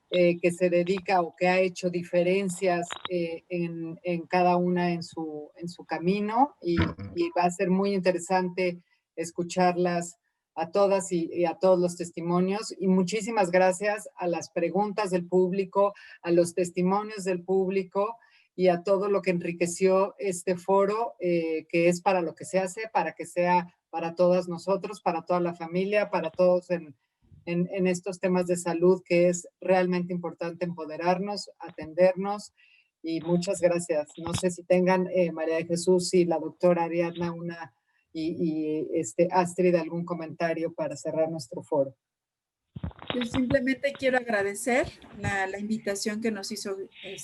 que se dedica o que ha hecho diferencias en cada una en su camino, y va a ser muy interesante escucharlas a todas y a todos los testimonios. Y muchísimas gracias a las preguntas del público, a los testimonios del público y a todo lo que enriqueció este foro, que es para lo que se hace, para que sea para todas nosotros, para toda la familia, para todos en estos temas de salud, que es realmente importante empoderarnos, atendernos. Y muchas gracias. No sé si tengan, María de Jesús y la doctora Ariadna, Astrid, algún comentario para cerrar nuestro foro. Yo simplemente quiero agradecer la invitación que nos hizo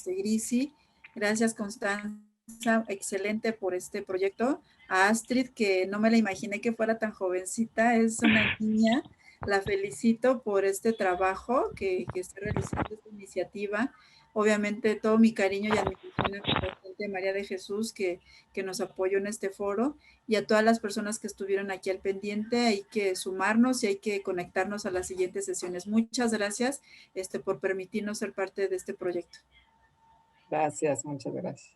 Grisi. Gracias, Constanza, excelente por este proyecto. A Astrid, que no me la imaginé que fuera tan jovencita, es una niña. La felicito por este trabajo que está realizando, esta iniciativa. Obviamente todo mi cariño y admiración a mi paciente María de Jesús, que nos apoyó en este foro, y a todas las personas que estuvieron aquí al pendiente. Hay que sumarnos y hay que conectarnos a las siguientes sesiones. Muchas gracias por permitirnos ser parte de este proyecto. Gracias, muchas gracias.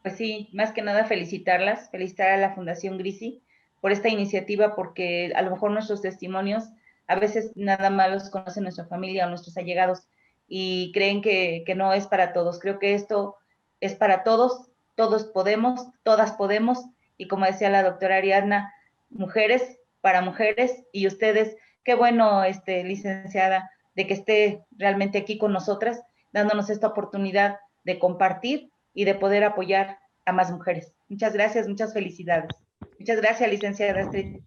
Pues sí, más que nada felicitar a la Fundación Grisi por esta iniciativa, porque a lo mejor nuestros testimonios a veces nada más los conoce nuestra familia o nuestros allegados y creen que no es para todos. Creo que esto es para todos, todos podemos, todas podemos, y como decía la doctora Ariadna, mujeres para mujeres, y ustedes, qué bueno, licenciada, de que esté realmente aquí con nosotras, dándonos esta oportunidad de compartir y de poder apoyar a más mujeres. Muchas gracias, muchas felicidades. Muchas gracias, licenciada Astrid.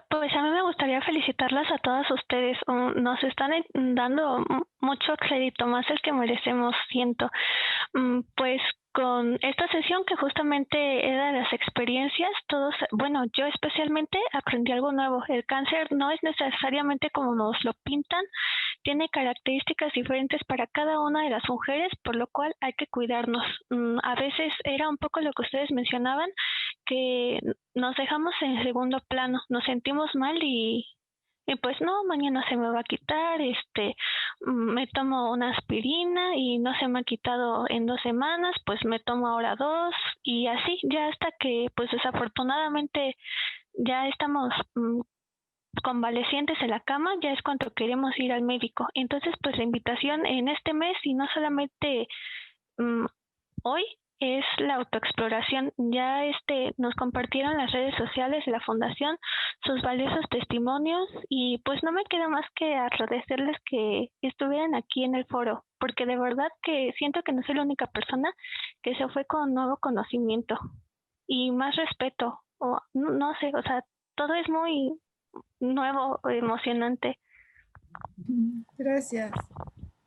Pues a mí me gustaría felicitarlas a todas ustedes. Nos están dando mucho crédito, más el que merecemos, siento. Pues con esta sesión que justamente era de las experiencias, todos, bueno, yo especialmente aprendí algo nuevo. El cáncer no es necesariamente como nos lo pintan, tiene características diferentes para cada una de las mujeres, por lo cual hay que cuidarnos. A veces era un poco lo que ustedes mencionaban, que nos dejamos en segundo plano, nos sentimos mal y pues no, mañana se me va a quitar, me tomo una aspirina y no se me ha quitado en 2 semanas, pues me tomo ahora 2 y así, ya hasta que pues desafortunadamente ya estamos convalecientes en la cama, ya es cuando queremos ir al médico. Entonces, pues la invitación en este mes, y no solamente hoy, es la autoexploración. Ya nos compartieron las redes sociales de la fundación sus valiosos testimonios, y pues no me queda más que agradecerles que estuvieran aquí en el foro, porque de verdad que siento que no soy la única persona que se fue con nuevo conocimiento y más respeto, o no sé, o sea, todo es muy nuevo, emocionante. Gracias.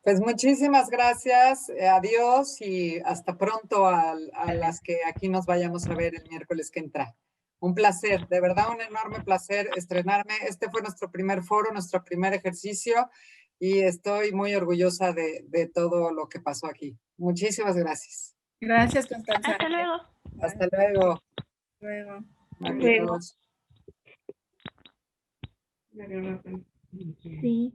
Pues muchísimas gracias, adiós y hasta pronto a las que aquí nos vayamos a ver el miércoles que entra. Un placer, de verdad un enorme placer estrenarme. Este fue nuestro primer foro, nuestro primer ejercicio y estoy muy orgullosa de todo lo que pasó aquí. Muchísimas gracias. Gracias, Constanza. Hasta luego. Hasta luego. Luego. Adiós. Sí.